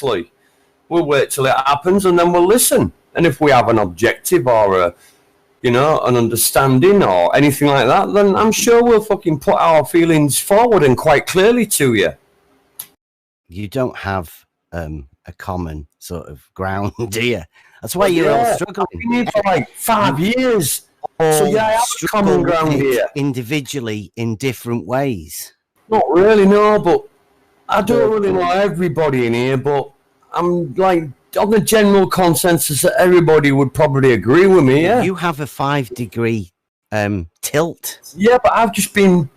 honestly. We'll wait till it happens and then we'll listen. And if we have an objective or an understanding or anything like that, then I'm sure we'll fucking put our feelings forward and quite clearly to you. You don't have a common sort of ground, do you? That's why you're all struggling. I've been here for like 5 years. So yeah, I have a common ground here. Individually in different ways. Not really, no, but I don't really know everybody in here, but I'm like on the general consensus that everybody would probably agree with me, yeah. You have a 5-degree tilt. Yeah, but I've just been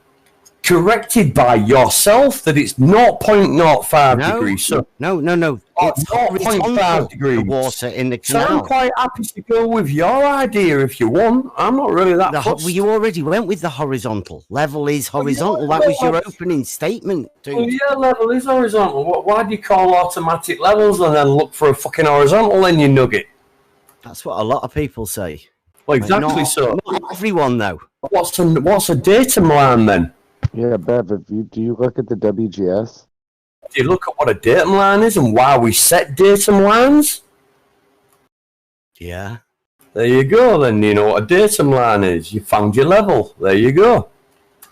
corrected by yourself that it's 0.05 degrees. So no. It's 0.5 degrees. The water in the canal. So I'm quite happy to go with your idea if you want. I'm not really that fussed. Well, you already went with the horizontal. Level is horizontal. That was your opening statement, dude. Well, yeah, level is horizontal. Why do you call automatic levels and then look for a fucking horizontal in your nugget? That's what a lot of people say. Well, exactly so. Not everyone, though. What's a datum line then? Yeah, Bev, do you look at the WGS? Do you look at what a datum line is and why we set datum lines? Yeah. There you go, then you know what a datum line is. You found your level. There you go.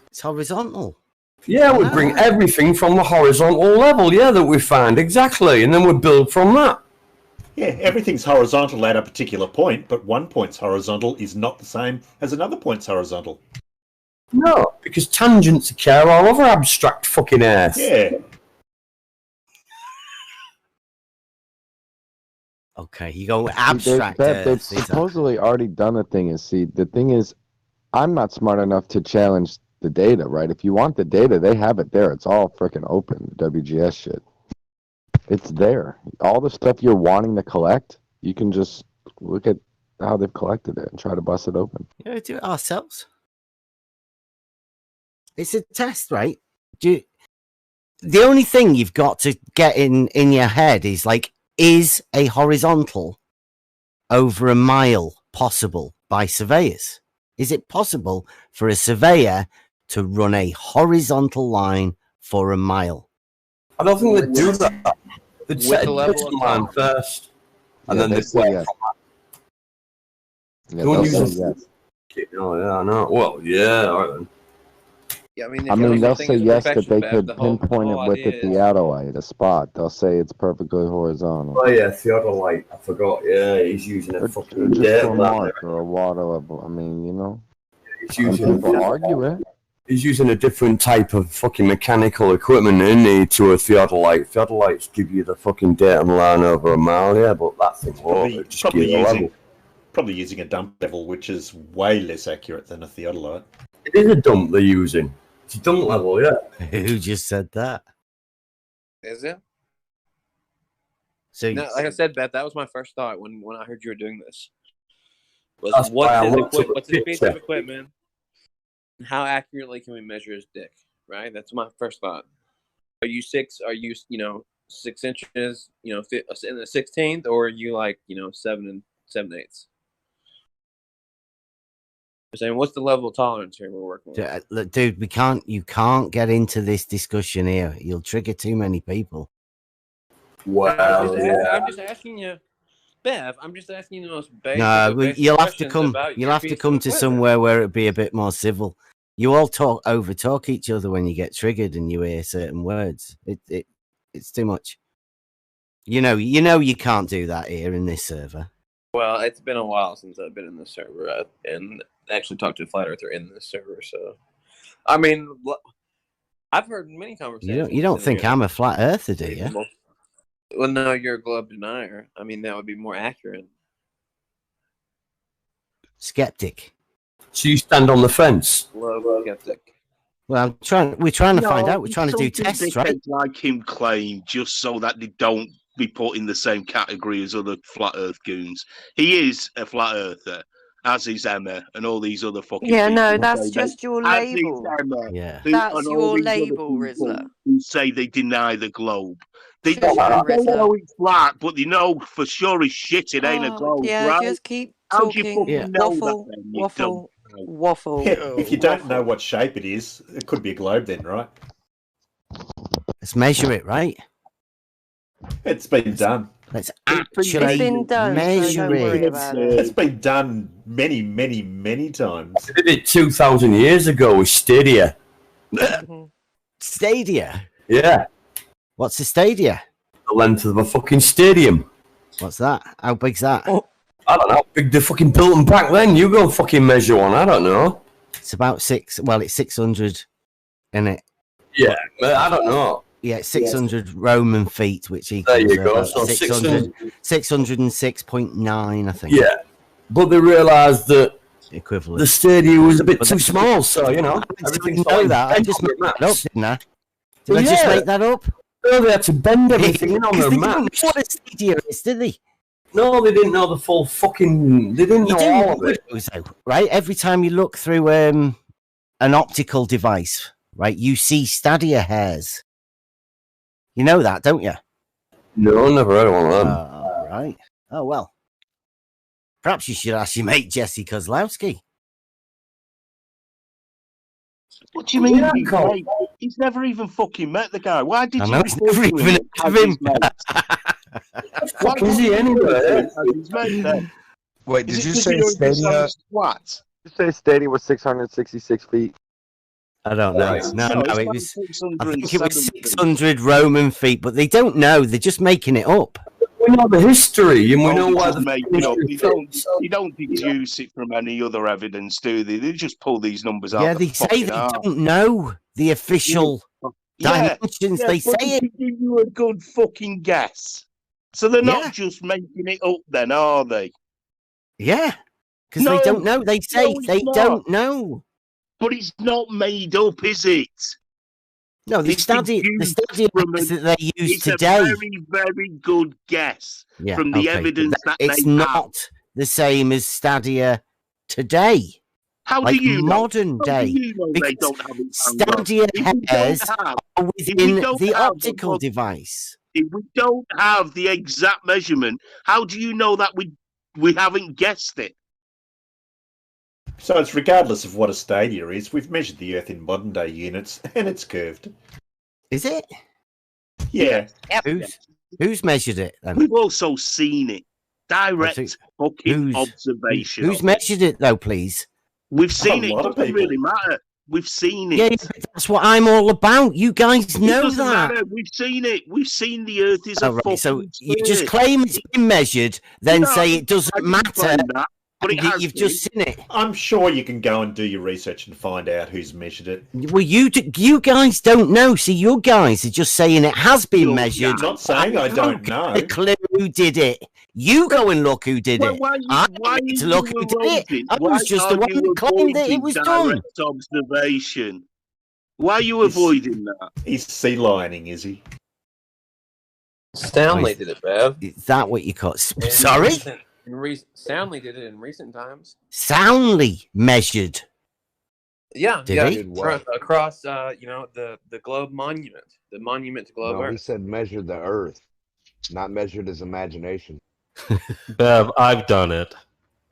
It's horizontal. Yeah, we bring everything from the horizontal level, that we find, exactly, and then we build from that. Yeah, everything's horizontal at a particular point, but one point's horizontal is not the same as another point's horizontal. No, because tangents occur all over abstract fucking earth. Yeah. Okay, you go abstract. They've supposedly already done a thing. The thing is, I'm not smart enough to challenge the data, right? If you want the data, they have it there. It's all freaking open, the WGS shit. It's there. All the stuff you're wanting to collect, you can just look at how they've collected it and try to bust it open. Yeah, do it ourselves. It's a test, right? The only thing you've got to get in your head is like, is a horizontal over a mile possible by surveyors? Is it possible for a surveyor to run a horizontal line for a mile? I don't think they'd do that. They'd set a datum line first, and then they'd say yes. Oh, yeah, I know. Well, yeah, all right then. Yeah, I mean they'll say yes that they could pinpoint it with a theodolite, a spot. They'll say it's perfectly horizontal. Oh yeah, theodolite. I forgot. Yeah, he's using a fucking dirt mark or a water level. I mean, he's using people argue it. He's using a different type of fucking mechanical equipment, isn't he, to a theodolite. Theodolites give you the fucking datum line over a mile, yeah, but that thing won't. Just give you the level. Probably using a dump level, which is way less accurate than a theodolite. It is a dump they're using. It's a dump level, yeah. Who just said that? Is it? So, no, like I said, Beth, that was my first thought when I heard you were doing this. What's his piece of equipment? How accurately can we measure his dick? Right? That's my first thought. Are you 6 inches, in the 16th, or are you like, 7 7/8? Saying, what's the level of tolerance here we're working with? Dude, you can't get into this discussion here. You'll trigger too many people. Well, I'm just asking you, Bev. I'm just asking you the most basic. No, you'll have to come. You'll have to come to somewhere where it'd be a bit more civil. You all over talk each other when you get triggered and you hear certain words. It's too much. You know you can't do that here in this server. Well, it's been a while since I've been in this server and actually talked to a flat earther in this server. So, I mean, I've heard many conversations. You don't think I'm a flat earther, do you? Well, no, you're a globe denier. I mean, that would be more accurate. Skeptic. So you stand on the fence? Skeptic. Well, we're trying to find out. We're trying to do tests, right? Like him claim, just so that they don't be put in the same category as other flat earth goons. He is a flat earther, as is Emma and all these other fucking people. No, that's just your label. Yeah. That's your label, Rizla. Who say they deny the globe. They know it's flat, but they know for sure as shit it ain't a globe, yeah, right? just keep talking. Waffle. Yeah, if you don't know what shape it is, it could be a globe then, right? Let's measure it, right? It's been done. Let's It's actually been done, so measure don't worry it. about it. It's been done many, many, many times. They did it 2,000 years ago with Stadia. Mhm. Stadia. Yeah, What's a stadia? the length of a fucking stadium. What's that? How big's that? Oh. I don't know how big they fucking built them back then. You go fucking measure one. I don't know. It's about 600 in it. Yeah, but I don't know. Yeah, 600 Roman feet, which equals There you go. about So 606.9, I think. Yeah, but they realised that Equivalent. the stadium was a bit But too they- small. So you know, I didn't everything's know fine. that. I Bend just on made the that up, maps. didn't I? Did Well, I just yeah. make that up? No, they had to bend everything in on Because their they didn't maps. know what a stadia is, did they? No, they didn't know the full fucking. They didn't You know do all know of it. those, though, right? Every time you look through an optical device, right, you see stadia hairs. You know that, don't you? No, never heard of one of them. Right. Oh, well. Perhaps you should ask your mate Jesse Kozlowski. What do you mean? Yeah, Cole. He's never even fucking met the guy. Why did I you know, he's refer never to even him heard as of him. his mate? Fuck is he anyway? As his mate, then? Wait, Is did it you 'cause say you're just on Stadia? a Twat? You say stadium was 666 feet. I don't know. Right. No, it's it like was. 600 I think it and was 700. 600 Roman feet, but they don't know. They're just making it up. We know the history, and we know They why just the make it up. You don't deduce it from any other evidence, do they? They just pull these numbers out. Yeah, the they say fucking they arse. don't know the official Yeah, dimensions. yeah, They but say it. can give you a good fucking guess. So they're Yeah. not just making it up, then, are they? Yeah, because No, they don't know. They say no, it's they not. don't know. But it's not made up, is it? No, the It's stadia deduced from that they use It's today. a very, very good guess Yeah, from the okay, but evidence that it's they have. not the same as stadia today, How like do you know? modern How day. do you know they Because don't have it found out? stadia If we don't hairs have- are if we within don't the have optical what- device. If we don't have the exact measurement, how do you know that we haven't guessed it? So it's regardless of what a stadia is. We've measured the Earth in modern day units, and it's curved. Is it? Yeah. Who's measured it then? We've also seen it. Direct Who's- fucking observation. Who's of it. measured it though, please? We've seen A it. lot It of doesn't people. really matter. We've seen it. Yeah, that's what I'm all about. You guys It know doesn't that. matter. We've seen it. We've seen the Earth is a Oh, right, fucking so you just sphere. claim it's been measured, then No, say it I doesn't didn't matter. claim that, but it and has you've been. just seen it. I'm sure you can go and do your research and find out who's measured it. Well, you guys don't know. See, you guys are just saying it has been You're measured. I'm not saying I don't got know. a clue who did it. You go and look who did Well, it. why I are need to you look who did it. avoiding- I why was just the are one you that claimed that it avoiding was done. direct observation. Why are you avoiding that? He's sea lining, is he? Stanley did it, Bev. Is that what you call? In Sorry, Stanley did it in recent times. soundly measured. Yeah, Did yeah, he? Did what? across, the globe monument, the monument to globe No, he Earth. said measure the Earth, not measured his imagination. Bev, I've done it.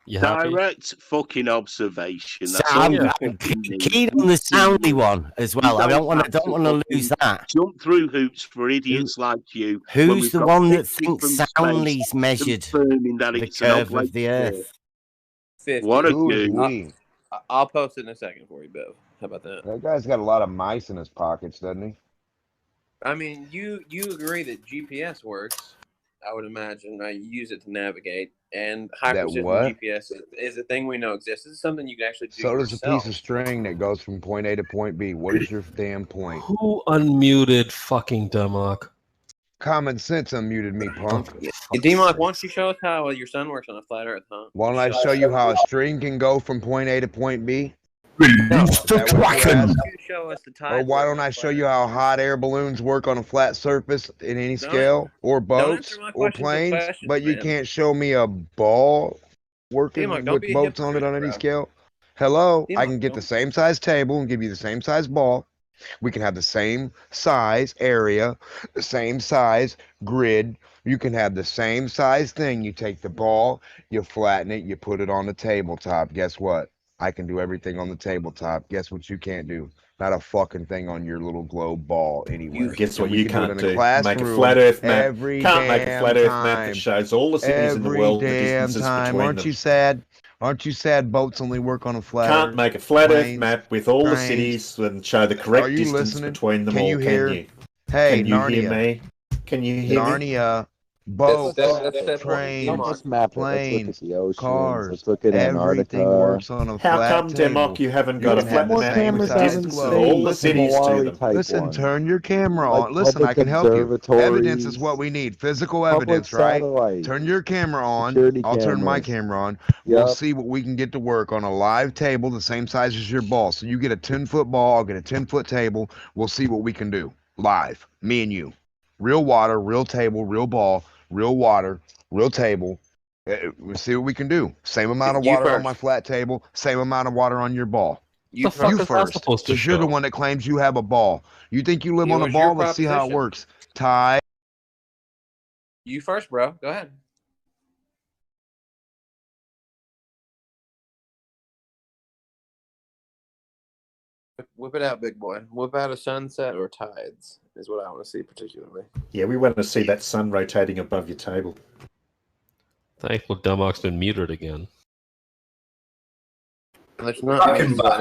You happy? Direct fucking observation. So That's all I'm you fucking keen need. on the soundly one as well. I don't want to lose that. Jump through hoops for idiots like you. when Who's we've the got one that pictures thinks from space soundly's measured confirming that the it's an curve oblate of the curve. Earth? 50. What a Who is dude. we? I'll post it in a second for you, Bev. How about that? That guy's got a lot of mice in his pockets, doesn't he? I mean, you agree that GPS works? I would imagine, right? You use it to navigate, and high That precision what? GPS is a thing we know exists. This is something you can actually do So does a yourself. piece of string that goes from point A to point B. What is your damn point? Who unmuted fucking Democ? Common sense unmuted me, punk. D-Mock, why don't you show us how your son works on a flat Earth, huh? Why don't I show you how a string can go from point A to point B? Release the That what you're Kraken. asking? You show us the Or tide. why don't I show you how hot air balloons work on a flat surface in any scale? Or boats? answer my Or questions with planes? questions, But you man. can't show me a ball working D-Mock, don't with be a boats on it hypocrite, on any bro. scale? Hello? I D-Mock, can get don't- the same size table and give you the same size ball. We can have the same size area, the same size grid. You can have the same size thing. You take the ball, you flatten it, you put it on the tabletop. Guess what? I can do everything on the tabletop. Guess what you can't do? not a fucking thing on your little globe ball anywhere. Guess And what we you can do it can't in a do? classroom Make a flat Earth map. every Can't make a damn flat Earth map that time. shows all the cities in the Every world and the damn distances time. between Aren't them. you sad? Aren't you sad boats only work on a flat Can't Earth? make a flat Earth Planes, map with all the trains. cities and show the Are correct you distance listening? between them Can all, you hear? can you? Hey, Can you hear Narnia. me? Can you hear me? Narnia. Boats, That's trains, Let's just map it. Let's look at planes, the oceans. cars. Let's look at Everything Antarctica. works on a How flat come, table. Demok, you haven't You got a can flat have the More map same cameras with the out size in distance of globe. all the space, cities to Mawari them? type Listen, one. turn your camera Like on. Listen, I public can help you. observatories, Evidence is what we need. Physical public evidence, right? satellites, Turn your camera on. security I'll turn my cameras. camera on. We'll Yep. see what we can get to work on a live table the same size as your ball. So you get a 10-foot ball, I'll get a 10-foot table. We'll see what we can do live, me and you. Real water, real table, real ball, real water, real table. We'll see what we can do. Same amount of You water on first. my flat table, same amount of water on your ball. You The fuck You is that first, supposed to because you're the show? one that claims you have a ball. You think you live It on a was your ball? Let's see how it proposition. works. Ty. You first, bro. Go ahead. Whip it out, big boy. Whip out a sunset or tides is what I want to see particularly. Yeah, we want to see that sun rotating above your table. Thankful Demok's been muted again. There's not Kraken back.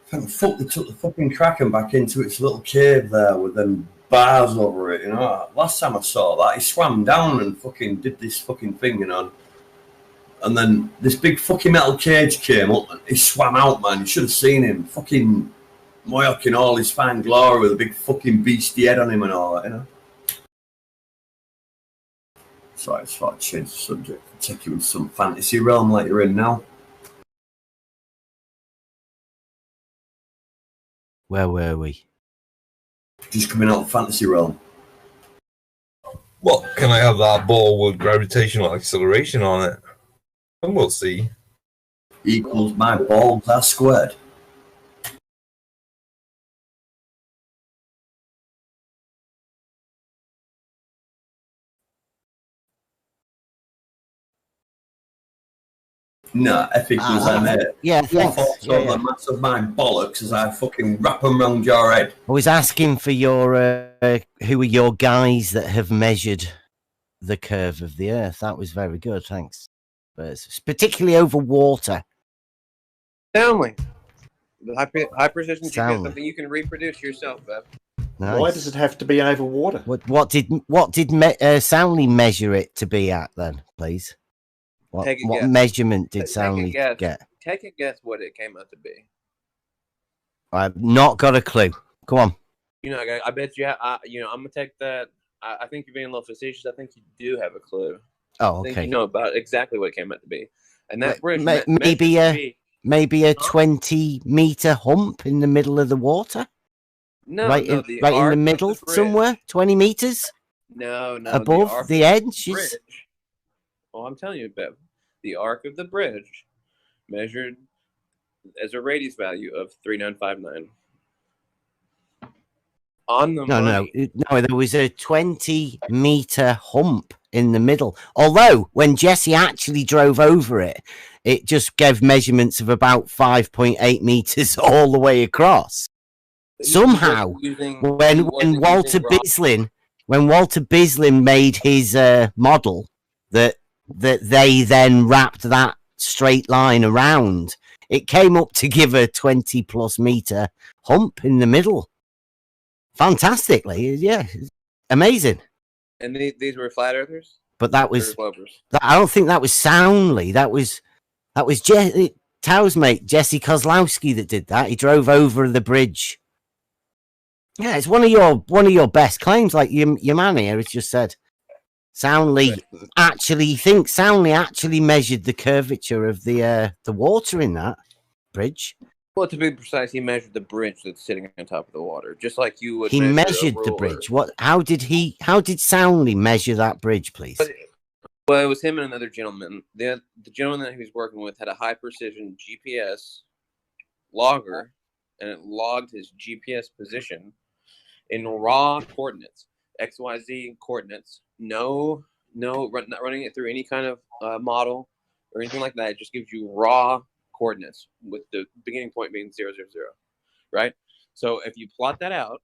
Thank fuck they took the fucking Kraken back into its little cave there with them bars over it, you know. Last time I saw that, he swam down and fucking did this fucking thing, you know. And then this big fucking metal cage came up and he swam out, man. You should have seen him. Fucking Moyock in all his fine glory with a big fucking beastie head on him and all that, you know. So I just thought I'd change the subject and take you into some fantasy realm like you're in now. Where were we? Just coming out of fantasy realm. What, can I have that ball with gravitational acceleration on it? And we'll see. Equals my balls are squared. No, F equals MA. Yeah, thanks. So the mass of my bollocks as I fucking wrap them round your head. I was asking for your who are your guys that have measured the curve of the Earth. That was very good, thanks. But it's particularly over water. Stanley. The high precision GPS, Stanley. something you can reproduce yourself, Bev. Nice. Why does it have to be over water? What did Soundly measure it to be at then, please? What Take a guess. measurement did Take a Soundly guess. get? Take a guess what it came out to be. I've not got a clue. Come on. You know, I bet you. I'm gonna take that. I think you're being a little facetious. I think you do have a clue. Oh, I think okay. you know about exactly what it came out to be, and that bridge Maybe a 20-meter hump in the middle of the water. right in the middle somewhere, 20 meters. No, above the edge. Well, I'm telling you, Bev, the arc of the bridge measured as a radius value of 3959. On the No, there was a 20-meter hump in the middle. Although when Jesse actually drove over it, it just gave measurements of about 5.8 meters all the way across. Somehow, when Walter Bislin made his model that they then wrapped that straight line around, it came up to give a 20+ meter hump in the middle. Fantastically, yeah, amazing. And these were flat earthers, but that was I don't think that was Soundly. That was Tau's mate Jesse Kozlowski that did that. He drove over the bridge. Yeah, it's one of your best claims. Like your man here has just said, Soundly actually measured the curvature of the water in that bridge. Well, to be precise, he measured the bridge that's sitting on top of the water, just like you would. He measured the bridge. How did Soundly measure that bridge, please? Well, it was him and another gentleman. The gentleman that he was working with had a high precision GPS logger, and it logged his GPS position in raw coordinates, XYZ coordinates. Not running it through any kind of model or anything like that. It just gives you raw coordinates, with the beginning point being 0, 0, 0, right? So if you plot that out,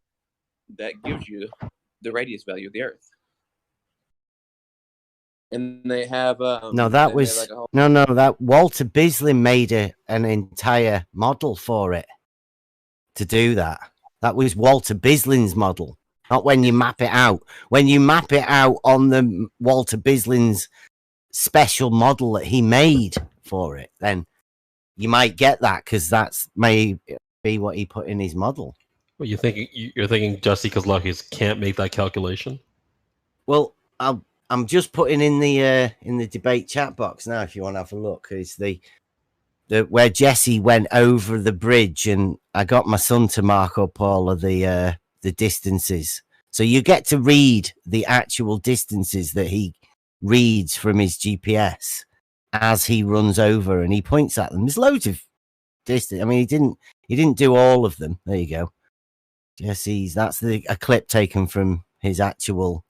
that gives you the radius value of the Earth. And they have no, that was like that Walter Bislin made an entire model for it to do that. That was Walter Bislin's model, not when you map it out. When you map it out on the Walter Bislin's special model that he made for it, then you might get that, because that's may be what he put in his model. Well, you're thinking Jesse Kozlowski can't make that calculation? Well, I'm just putting in the debate chat box now, if you want to have a look. It's the where Jesse went over the bridge, and I got my son to mark up all of the distances. So you get to read the actual distances that he reads from his GPS as he runs over, and he points at them. There's loads of distance. I mean, he didn't do all of them. There you go. Jesse's, that's a clip taken from his actual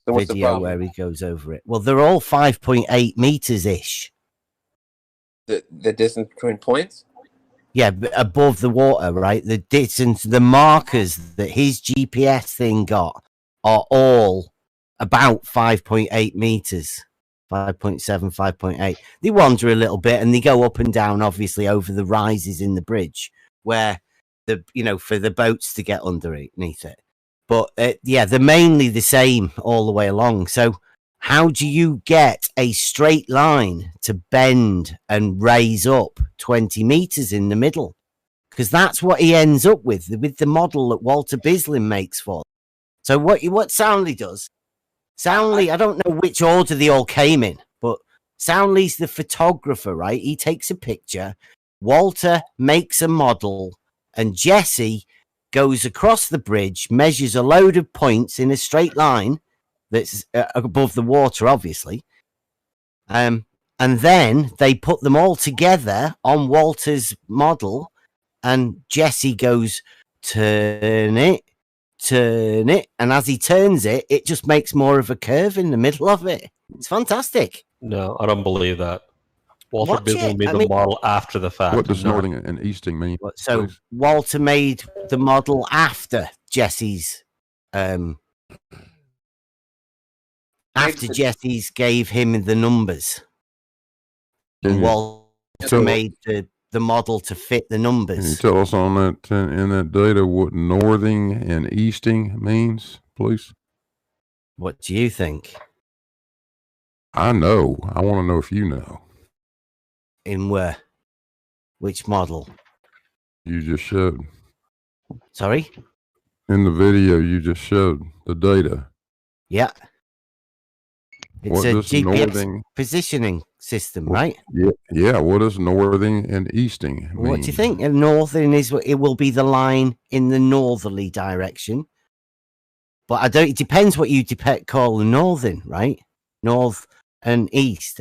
video where he goes over it. Well, they're all 5.8 meters ish. The distance between points? Yeah, above the water, right? The distance, the markers that his GPS thing got are all about 5.8 meters. 5.7, 5.8. They wander a little bit, and they go up and down, obviously, over the rises in the bridge where for the boats to get underneath it. But yeah, they're mainly the same all the way along. So how do you get a straight line to bend and raise up 20 meters in the middle? Because that's what he ends up with the model that Walter Bislin makes for them. So what Soundly does, I don't know which order they all came in, but Soundly's the photographer, right? He takes a picture, Walter makes a model, and Jesse goes across the bridge, measures a load of points in a straight line that's above the water, obviously. And then they put them all together on Walter's model, and Jesse goes, turn it. And as he turns it, it just makes more of a curve in the middle of it. It's fantastic. No, I don't believe that. Walter Bislin made the model after the fact. What does northing and easting mean? So Walter made the model after Jesse's Jesse's gave him the numbers. And Walter made the model to fit the numbers. Can you tell us on that in that data what northing and easting means, please? What do you think? I know. I want to know if you know. In where? Which model? You just showed. Sorry? In the video you just showed the data. Yeah. It's a GPS positioning system, right? Yeah. What does northing and easting mean? What do you think? Northing it will be the line in the northerly direction. But it depends what you call northing, right? North and east.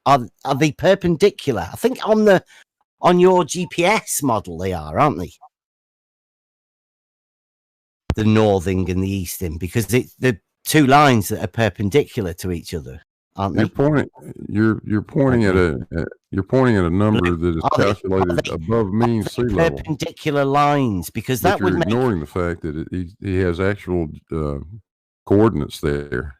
Are they perpendicular? I think on your GPS model they are, aren't they? The northing and the easting, because the two lines that are perpendicular to each other, aren't they? You're pointing at a number that is calculated above mean sea level. Perpendicular lines, because that would make... ignoring the fact that he has actual coordinates there.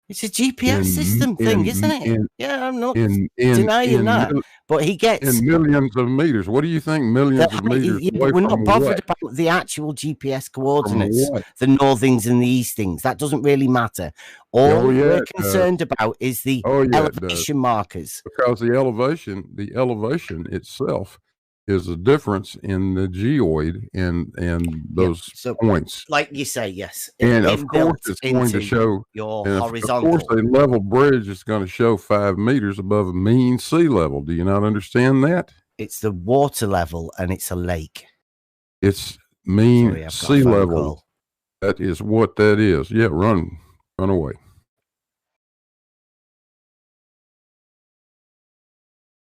It's a GPS system thing, isn't it? Yeah, I'm not denying that. But he gets... In millions of meters. What do you think millions of meters away we're not from bothered what? about the actual GPS coordinates, the northings and the eastings. That doesn't really matter. All we're concerned about is the elevation markers. Because the elevation itself is the difference in the geoid and those points. Like you say, yes. And of course it's going to show your horizontal. Of course a level bridge is going to show 5 meters above mean sea level. Do you not understand that? It's the water level and it's a lake. It's mean sea level. That is what that is. Yeah, run away.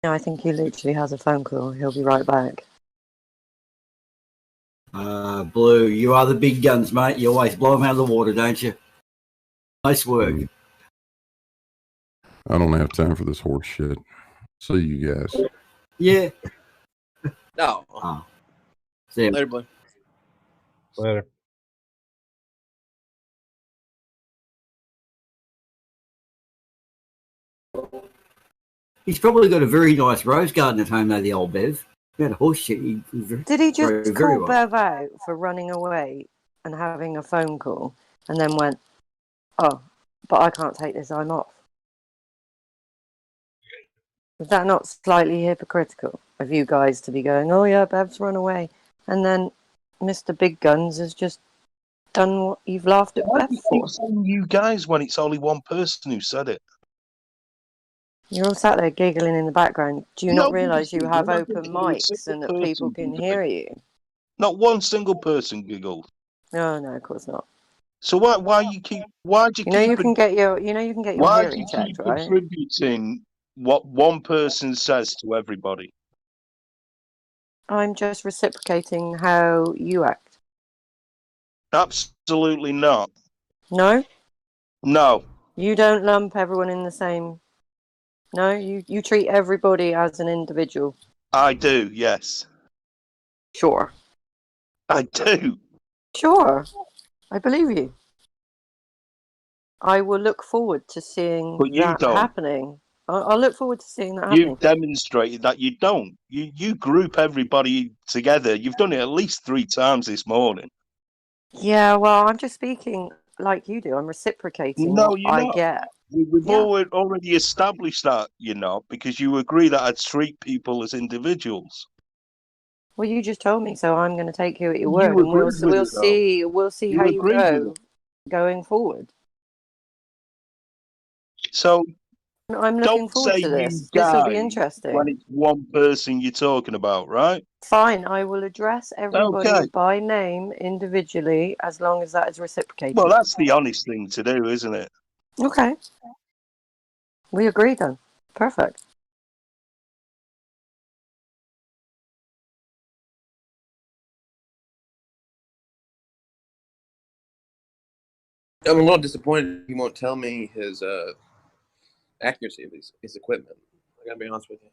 No, I think he literally has a phone call. He'll be right back. Blue, you are the big guns, mate. You always blow them out of the water, don't you? Nice work. I don't have time for this horse shit. See you guys. Yeah. No. Oh. See ya. Later, boy. Later. He's probably got a very nice rose garden at home, though, the old Bev. He had a horse shit. Did he just very call well. Bev out for running away and having a phone call and then went, oh, but I can't take this, I'm off? Is that not slightly hypocritical of you guys to be going, oh yeah, Bev's run away, and then Mr. Big Guns has just done what you've laughed at Why Bev do you for? keep saying you guys when it's only one person who said it? You're all sat there giggling in the background. Do you not realise you have Not open a mics single and that people person can giggled. hear you? Not one single person giggled. No, no, of course not. So why you keep why do you You know keep you can get your why do hearing you checked, keep right? attributing what one person says to everybody? I'm just reciprocating how you act. Absolutely not. No? No. You don't lump everyone in the same. No, you treat everybody as an individual. I do, yes. Sure. I do. Sure. I believe you. I will look forward to seeing But you that don't. happening. I'll look forward to seeing that happening. You've demonstrated that you don't. You group everybody together. You've done it at least 3 times this morning. Yeah, well, I'm just speaking like you do. I'm reciprocating No, what you're I not. get. We've Yeah. already established that you're not, because you agree that I'd treat people as individuals. Well, you just told me, so I'm going to take you at your You word, and agreed with we'll it, though. we'll see You how you agreed with go it. going forward. So I'm looking don't forward say to you this. This will be guys interesting. when it's one person you're talking about, right? Fine, I will address everybody Okay. by name individually as long as that is reciprocated. Well, that's the honest thing to do, isn't it? Okay. We agree then. Perfect. I'm a little disappointed he won't tell me his accuracy of his equipment. I gotta be honest with you.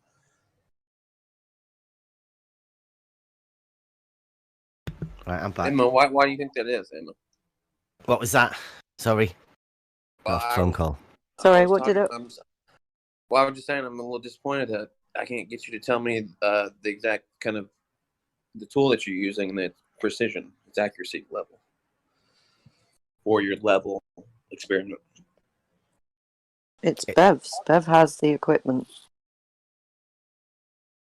Right, I'm back. Emma, why do you think that is, Emma? What was that? Sorry. Off phone call. Sorry, what did it? Well, I was just saying I'm a little disappointed that I can't get you to tell me the exact kind of the tool that you're using and its precision, its accuracy level, or your level experiment. It's Bev's. Bev has the equipment.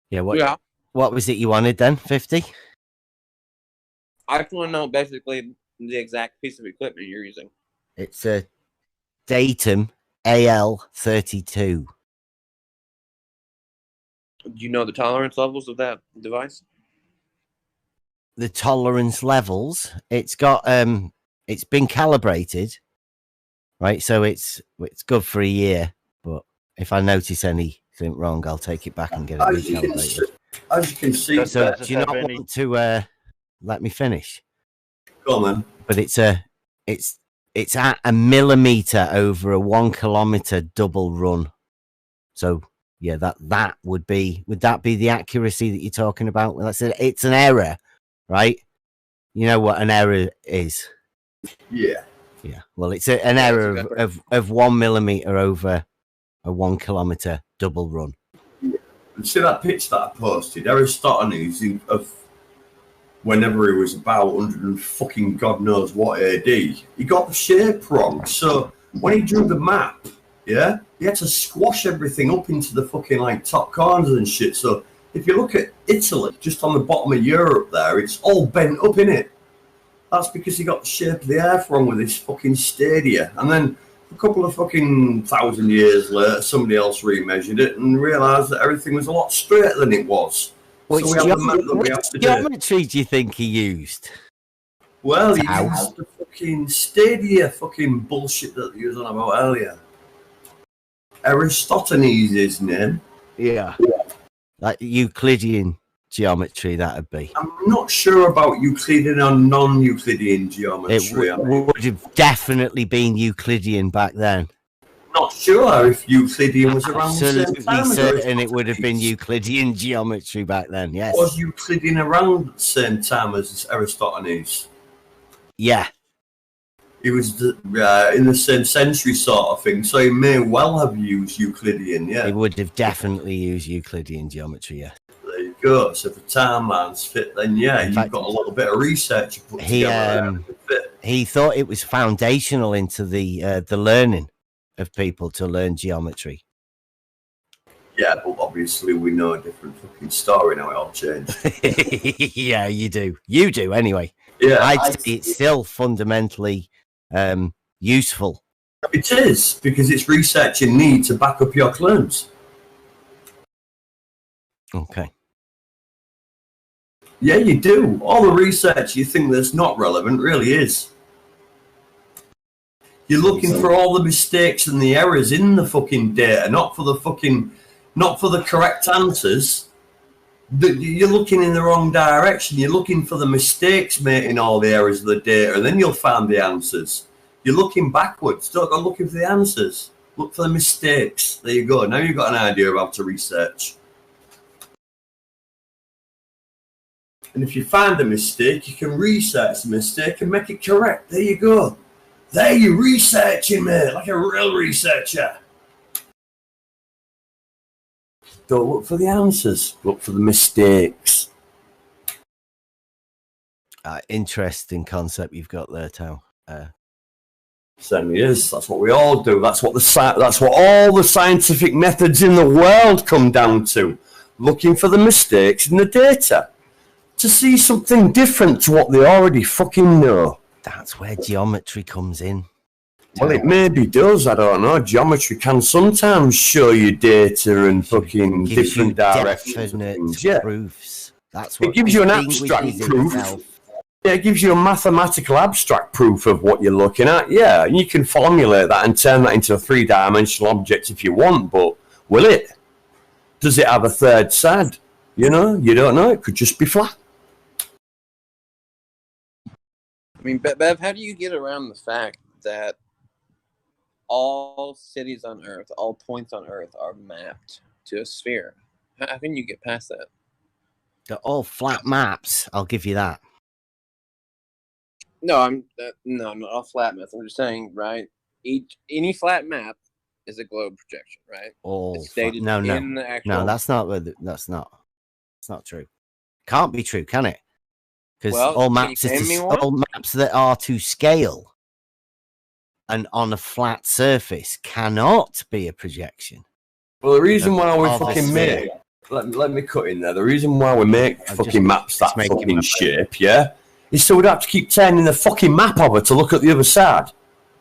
Yeah, what was it you wanted then? 50? I just want to know basically the exact piece of equipment you're using. It's a Datum AL32. Do you know the tolerance levels of that device? The tolerance levels, it's got it's been calibrated, right? So it's good for a year, but if I notice anything wrong, I'll take it back and get it recalibrated. As you can see, So do you not want to let me finish? Go on, then. But it's at a millimeter over a 1 kilometer double run. So yeah, that would that be the accuracy that you're talking about? Well, it's an error, right? You know what an error is? Yeah. Yeah. Well, it's an error of 1 millimeter over a 1 kilometer double run. Yeah. And see that pitch that I posted? Aristophanes of whenever he was about 100 and fucking God knows what AD, he got the shape wrong. So when he drew the map, yeah, he had to squash everything up into the fucking like top corners and shit. So if you look at Italy, just on the bottom of Europe there, it's all bent up, innit? That's because he got the shape of the earth wrong with his fucking stadia. And then a couple of fucking 1,000 years later, somebody else remeasured it and realised that everything was a lot straighter than it was. Which so we have the map that we have today. Geometry do you think he used? Well, he used the fucking stadia fucking bullshit that he was on about earlier. Aristophanes, his name. Yeah. Like Euclidean geometry, that'd be. I'm not sure about Euclidean or non-Euclidean geometry. It would have definitely been Euclidean back then. not sure if Euclidean was around the same Absolutely time. certain it would have been Euclidean geometry back then, yes. Was Euclidean around the same time as Aristophanes? Yeah. He was in the same century sort of thing, so he may well have used Euclidean, yeah. He would have definitely used Euclidean geometry, yeah. There you go. So if the timelines fit, then yeah, In you've fact, got a little bit of research put together. He thought it was foundational into the learning of people to learn geometry. Yeah, but obviously we know a different fucking story now. It all changed. Yeah, you do. You do, anyway. Yeah, I'd say it's still fundamentally useful. It is, because it's research you need to back up your claims. Okay. Yeah, you do. All the research you think that's not relevant really is. You're looking for all the mistakes and the errors in the fucking data, not for the correct answers. You're looking in the wrong direction. You're looking for the mistakes made in all the errors of the data, and then you'll find the answers. You're looking backwards. Don't go looking for the answers. Look for the mistakes. There you go. Now you've got an idea of how to research. And if you find a mistake, you can research the mistake and make it correct. There you go. There you're researching, mate, like a real researcher. Don't look for the answers. Look for the mistakes. Interesting concept you've got there, Tao. Certainly is. That's what we all do. That's what all the scientific methods in the world come down to. Looking for the mistakes in the data. To see something different to what they already fucking know. That's where geometry comes in. Well, it maybe does. I don't know. Geometry can sometimes show you data and fucking different directions. Yeah. Proofs. That's what it gives you an abstract proof. Yeah, it gives you a mathematical abstract proof of what you're looking at. Yeah, and you can formulate that and turn that into a three-dimensional object if you want, but will it? Does it have a third side? You know, you don't know. It could just be flat. I mean, Bev, how do you get around the fact that all cities on Earth, all points on Earth are mapped to a sphere? How can you get past that? They're all flat maps. I'll give you that. No, no, not all flat maps. I'm just saying, right? Any flat map is a globe projection, right? All it's stated no, in the actual. No, that's not true. Can't be true, can it? Because all maps that are to scale and on a flat surface cannot be a projection. Well, the reason why we fucking make let me cut in there. The reason why we make fucking maps that fucking shape, yeah, is so we'd have to keep turning the fucking map over to look at the other side.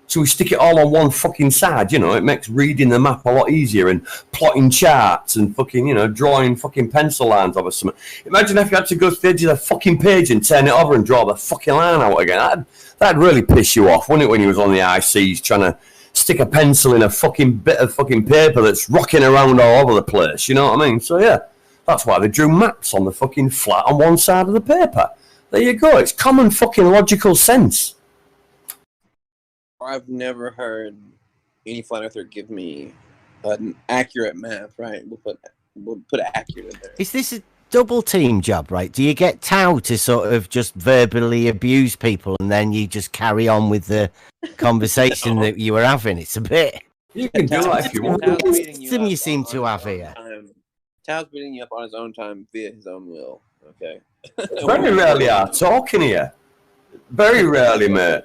So we stick it all on one fucking side, you know, it makes reading the map a lot easier and plotting charts and fucking, you know, drawing fucking pencil lines over something. Imagine if you had to go to the edge of the fucking page and turn it over and draw the fucking line out again. That'd really piss you off, wouldn't it, when you was on the ICs trying to stick a pencil in a fucking bit of fucking paper that's rocking around all over the place, you know what I mean? So yeah, that's why they drew maps on the fucking flat on one side of the paper. There you go, it's common fucking logical sense. I've never heard any flat earther give me an accurate map, right? We'll put accurate in there. Is this a double team job, right? Do you get Tao to sort of just verbally abuse people and then you just carry on with the conversation that you were having? It's a bit. You can do that if you want. The system you seem to have here. Tao's beating you up on his own time via his own will. Okay. Very rarely are talking here. Very rarely, mate.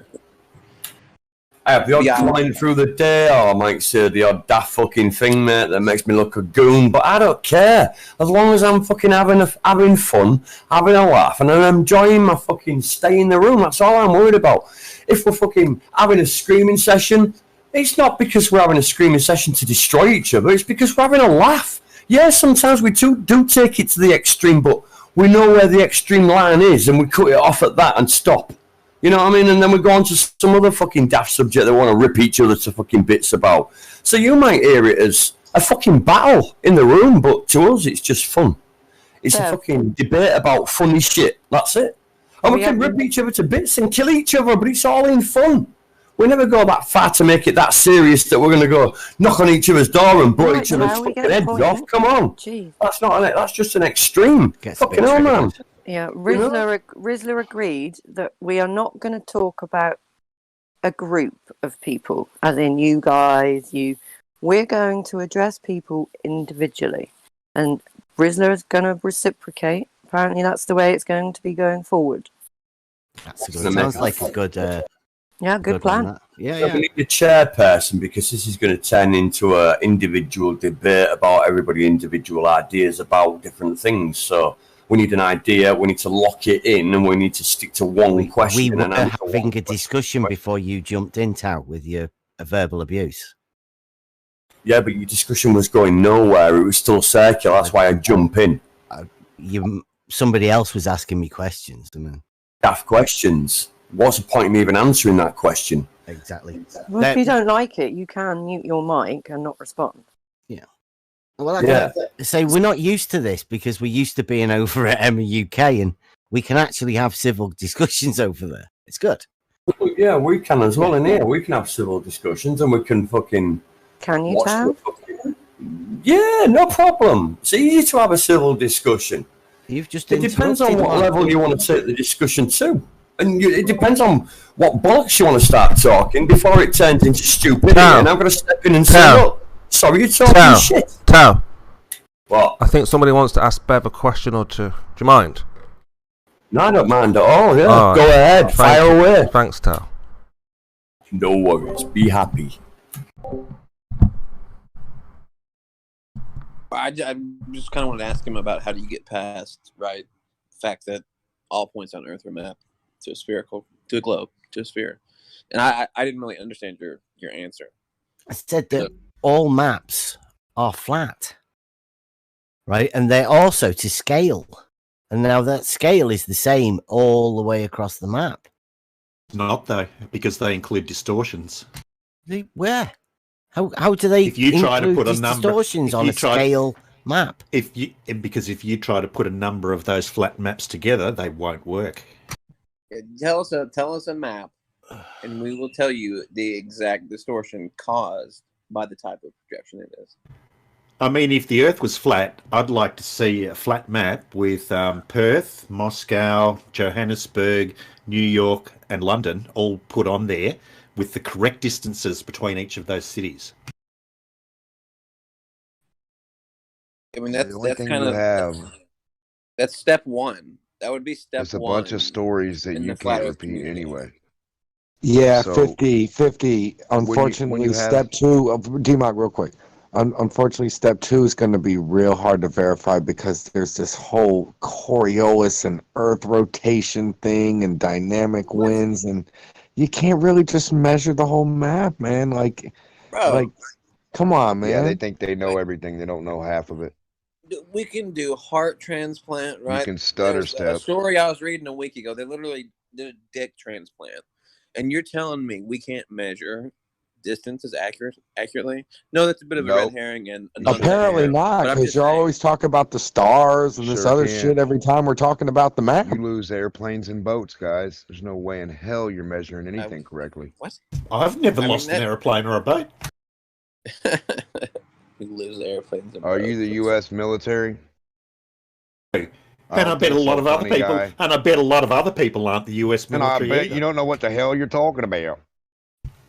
I have the odd comment through the day, or I might say the odd daft fucking thing, mate, that makes me look a goon, but I don't care. As long as I'm fucking having fun, having a laugh, and I'm enjoying my fucking stay in the room, that's all I'm worried about. If we're fucking having a screaming session, it's not because we're having a screaming session to destroy each other, it's because we're having a laugh. Yeah, sometimes we do take it to the extreme, but we know where the extreme line is, and we cut it off at that and stop. You know what I mean? And then we go on to some other fucking daft subject they want to rip each other to fucking bits about. So you might hear it as a fucking battle in the room, but to us it's just fun. It's a fucking debate about funny shit. That's it. And we can rip each other to bits and kill each other, but it's all in fun. We never go that far to make it that serious that we're going to go knock on each other's door and blow each other's fucking heads off. Come on. Jeez. That's just an extreme. Fucking hell, man. Yeah, Rizzler agreed that we are not going to talk about a group of people, as in you guys, you. We're going to address people individually. And Rizzler is going to reciprocate. Apparently that's the way it's going to be going forward. Sounds like a good... good plan. Yeah. We need a chairperson because this is going to turn into an individual debate about everybody's individual ideas about different things. So we need an idea, we need to lock it in, and we need to stick to one question. We were having a discussion before you jumped in, Tao, with your verbal abuse. Yeah, but your discussion was going nowhere. It was still circular. That's why I jump in. Somebody else was asking me questions. Daft questions. What's the point of me even answering that question? Exactly. Well, if you don't like it, you can mute your mic and not respond. Yeah. Well, I say we're not used to this because we're used to being over at Emma UK, and we can actually have civil discussions over there. It's good. Well, yeah, we can as well in here. We can have civil discussions, and we can fucking. Can you, Tao? Yeah, no problem. It's easy to have a civil discussion. You've just. It depends on what level you want to take the discussion to. And it depends on what bollocks you want to start talking before it turns into stupidity. And I'm going to step in and say, look, sorry, you're talking shit. Tao. What? I think somebody wants to ask Bev a question or two. Do you mind? No, I don't mind at all, yeah. Go ahead, fire away. Thanks, Tao. No worries, be happy. I just kind of wanted to ask him about how do you get past, right, the fact that all points on Earth are mapped to a globe, to a sphere. And I didn't really understand your answer. I said that all maps are flat, right? And they're also to scale. And now that scale is the same all the way across the map. Not though, because they include distortions. Where? How do they if you try to put a number, distortions on a scale map? Because if you try to put a number of those flat maps together, they won't work. Tell us a map, and we will tell you the exact distortion caused by the type of projection it is. I mean, if the Earth was flat, I'd like to see a flat map with Perth, Moscow, Johannesburg, New York, and London all put on there with the correct distances between each of those cities. I mean, that's kind of that's step one. That would be step one. There's a bunch of stories that you can't repeat anyway. Yeah, So, 50. Unfortunately, step two of D-Mock, real quick. Unfortunately, step two is going to be real hard to verify because there's this whole Coriolis and Earth rotation thing and dynamic winds, and you can't really just measure the whole map, man. Like, come on, man. Yeah, they think they know everything. They don't know half of it. We can do heart transplant, right? You can stutter step. A story I was reading a week ago, they literally did a dick transplant. And you're telling me we can't measure distances accurately? No, that's a bit of a red herring. And apparently not, because you're always talking about the stars and this other shit every time we're talking about the map. You lose airplanes and boats, guys. There's no way in hell you're measuring anything correctly. What? I've never lost an airplane or a boat. We lose airplanes and Are you the U.S. military? And I bet a lot of other people. Guy. And I bet a lot of other people aren't the U.S. military. And I bet you don't know what the hell you're talking about.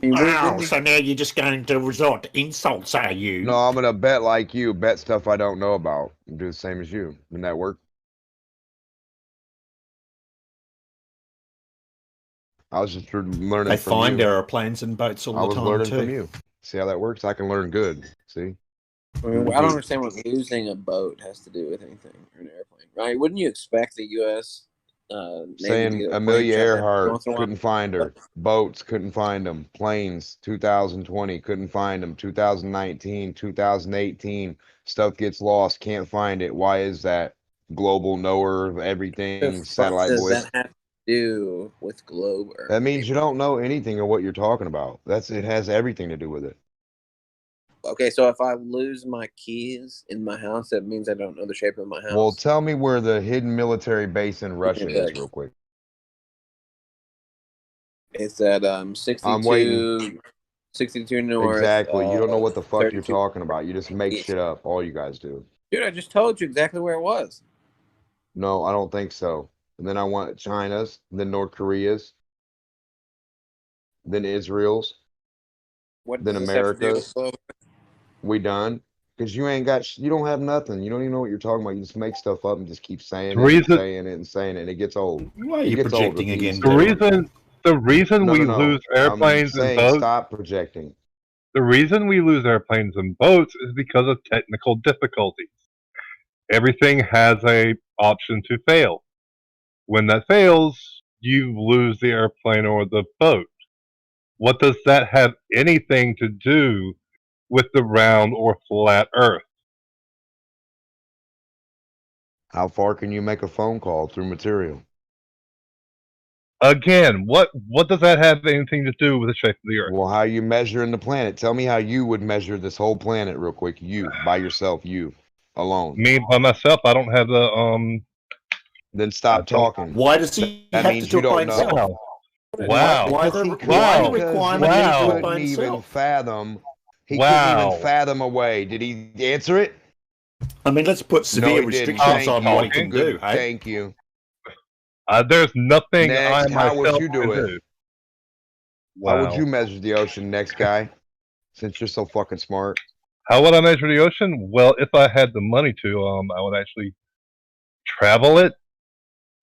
Wow, so now you're just going to resort to insults, are you? No, I'm gonna bet like you, bet stuff I don't know about, and do the same as you. Wouldn't that work? I was just learning. They from find you. airplanes and boats all the time I was learning too. from you. See how that works? I can learn good. See. I don't understand what losing a boat has to do with anything or an airplane, right? Wouldn't you expect the U.S. Saying Amelia Earhart couldn't find her, boats couldn't find them, planes 2020 couldn't find them, 2019, 2018, stuff gets lost, can't find it. Why is that? Global knower of everything, satellite voice. What does that have to do with globe Earth? That means you don't know anything of what you're talking about. It has everything to do with it. Okay, so if I lose my keys in my house, that means I don't know the shape of my house. Well, tell me where the hidden military base in Russia is real quick. It's at I'm 62, waiting. 62 north. Exactly. You don't know what the fuck you're 32 talking about. You just make east. shit up. All you guys do. Dude, I just told you exactly where it was. No, I don't think so. And then I want China's, then North Korea's, then Israel's, What then does this have to do with America's. slow? We done. Because you ain't got, you don't have nothing. You don't even know what you're talking about. You just make stuff up and just keep saying The it and reason- saying it and saying it, and it gets old. Why are It you gets old projecting repeating again? The reason No, we no, no. lose airplanes I'm and saying boats. stop projecting. The reason we lose airplanes and boats is because of technical difficulties. Everything has a option to fail. When that fails, you lose the airplane or the boat. What does that have anything to do with the round or flat Earth? How far can you make a phone call through material? Again, what does that have anything to do with the shape of the Earth? Well, how you measuring the planet? Tell me how you would measure this whole planet real quick. You, by yourself, you, alone. Me by myself, I don't have the Then stop talking. Why does he That have means to do you it by don't himself? know. Wow. Why Because the he couldn't- why the because requirement that he do it by couldn't even himself? fathom. He Wow. couldn't even fathom a way. Did he answer it? I mean, let's put severe No, he didn't. restrictions Thank on you. what he can Good. do. Hey? Thank you. There's nothing Next, I how would myself you do can it? do. How would Wow. you measure the ocean, next guy? Since you're so fucking smart. How would I measure the ocean? Well, if I had the money to, I would actually travel it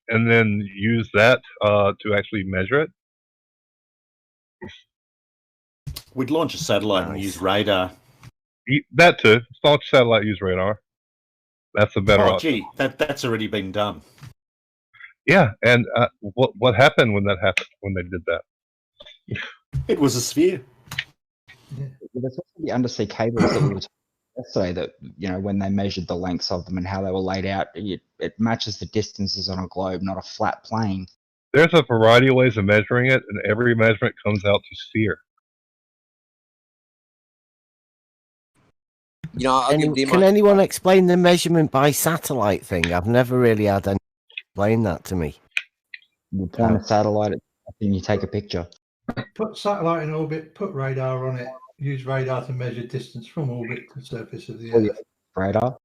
and then use that to actually measure it. We'd launch a satellite and use radar. That too. Launch satellite, use radar. That's a better option. Gee, that's already been done. Yeah, and what happened when that happened? When they did that? It was a sphere. There's also the undersea cables that we were talking about yesterday that, you know, when they measured the lengths of them and how they were laid out, it matches the distances on a globe, not a flat plane. There's a variety of ways of measuring it, and every measurement comes out to sphere. You know, I'll give Can anyone explain the measurement by satellite thing? I've never really had anyone explain that to me. You point a satellite at and you take a picture. Put satellite in orbit, put radar on it, use radar to measure distance from orbit to the surface of the Earth. Radar.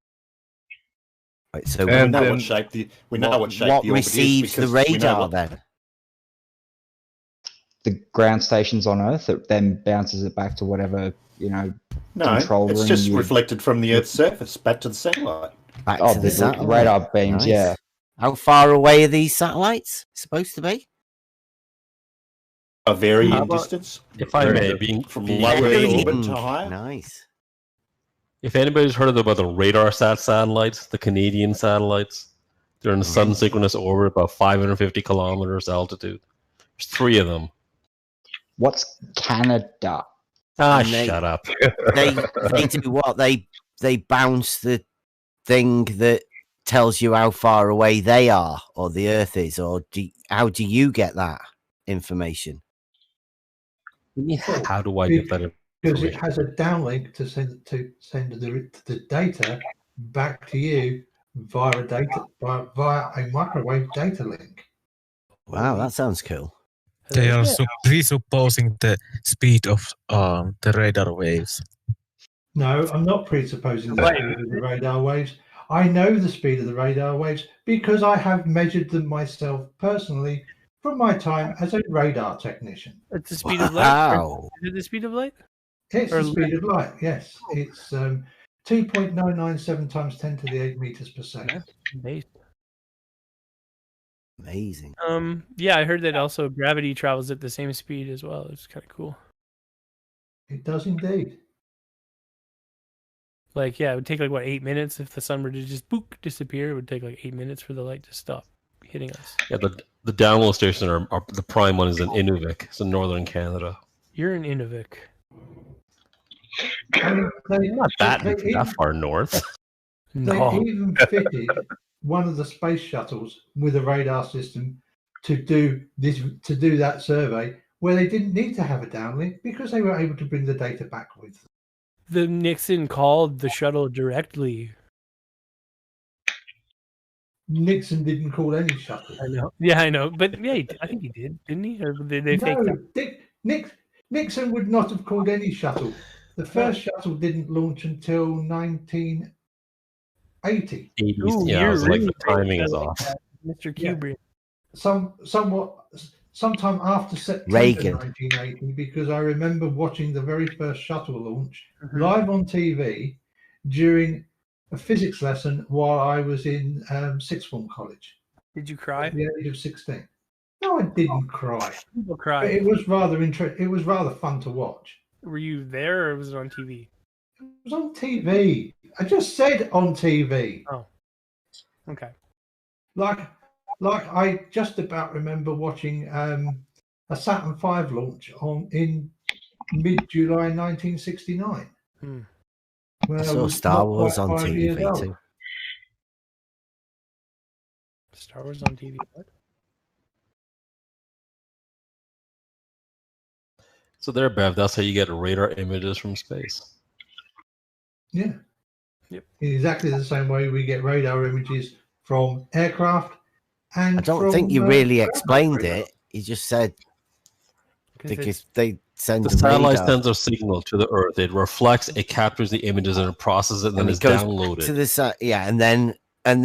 Right, so we know what shape the orbit receives is the because we know radar what- then? The ground stations on Earth that then bounces it back to whatever, you know, No, control it's room just you- reflected from the Earth's surface back to the satellite. Back Oh, to the the satellite. radar beams, yeah. How far away are these satellites supposed to be? A varying How about- distance. If I may, being from being lower crazy. orbit to higher. Nice. If anybody's heard about the RadarSat satellites, the Canadian satellites, they're in sun synchronous orbit, about 550 kilometers altitude. There's 3 of them. What's Canada? Ah, And they- shut up. They do what? They bounce the thing that tells you how far away they are or the Earth is, or how do you get that information? How do I get that Because it information? has a downlink to send the data back to you via a microwave data link. Wow, that sounds cool. They are presupposing the speed of the radar waves. No, I'm not presupposing the speed of the radar waves. I know the speed of the radar waves because I have measured them myself personally from my time as a radar technician. It's the speed of light? Wow. Is it the speed of light? It's Or the speed of light, yes. It's 2.997 times 10 to the 8 meters per second. Amazing. Yeah, I heard that also gravity travels at the same speed as well. It's kind of cool. It does indeed. Like, yeah, it would take like what 8 minutes if the sun were to just boop disappear. It would take like 8 minutes for the light to stop hitting us. Yeah, the download station are the prime one is in Inuvik. It's in northern Canada. You're in Inuvik. Not that far north. They even fitted one of the space shuttles with a radar system to do that survey where they didn't need to have a downlink because they were able to bring the data back with them. The Nixon called the shuttle directly. Nixon didn't call any shuttle. I know. Yeah, I know. But yeah, I think he did, didn't he? Or did they fake that? Nixon would not have called any shuttle. The first shuttle didn't launch until 1980. Ooh, yeah, you're it's like really the timing great. is I like off. that, Mr. Kubrick. Sometime after September Reagan. 1980, because I remember watching the very first shuttle launch live on TV during a physics lesson while I was in sixth form college. Did you cry? At the age of 16. No, I didn't cry. People cry. But it was rather interesting. It was rather fun to watch. Were you there or was it on TV? It was on TV. I just said on TV. Oh, okay. Like I just about remember watching a Saturn V launch in mid-July 1969. I saw Star Wars on TV too. Star Wars on TV. What? So there, Bev, that's how you get radar images from space. Yeah. Yep. In exactly the same way we get radar images from aircraft. And I don't think you really explained it. You just said because they send the them satellite radar. sends a signal to the Earth. It reflects, it captures the images, and it processes it, and then it it's goes downloaded. to the yeah, and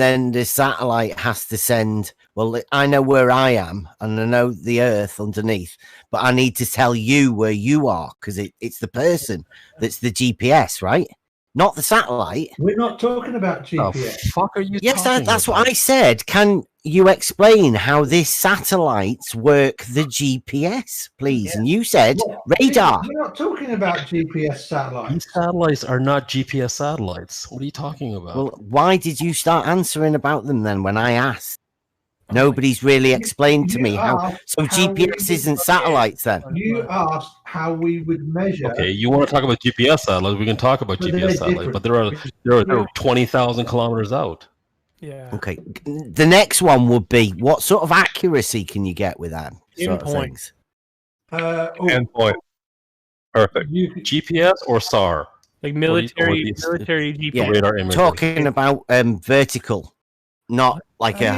then the satellite has to send. Well, I know where I am, and I know the Earth underneath, but I need to tell you where you are because it's the person that's the GPS, right? Not the satellite. We're not talking about GPS. The fuck are you? Yes, talking that's about? what I said. Can you explain how these satellites work the GPS, please? And you said radar. We're not talking about GPS satellites. These satellites are not GPS satellites. What are you talking about? Well, why did you start answering about them then when I asked? Nobody's really explained to me how. So GPS isn't satellites then. You asked how we would measure. Okay, you want to talk about GPS satellites? We can talk about But GPS they're satellites, different. but they're 20,000 kilometers out. Yeah. Okay. The next one would be what sort of accuracy can you get with that sort of Pinpoint. things? Endpoint. Perfect. GPS or SAR? Like What do you- military what do you- GPS. Yeah, radar imagery. talking about vertical, not like a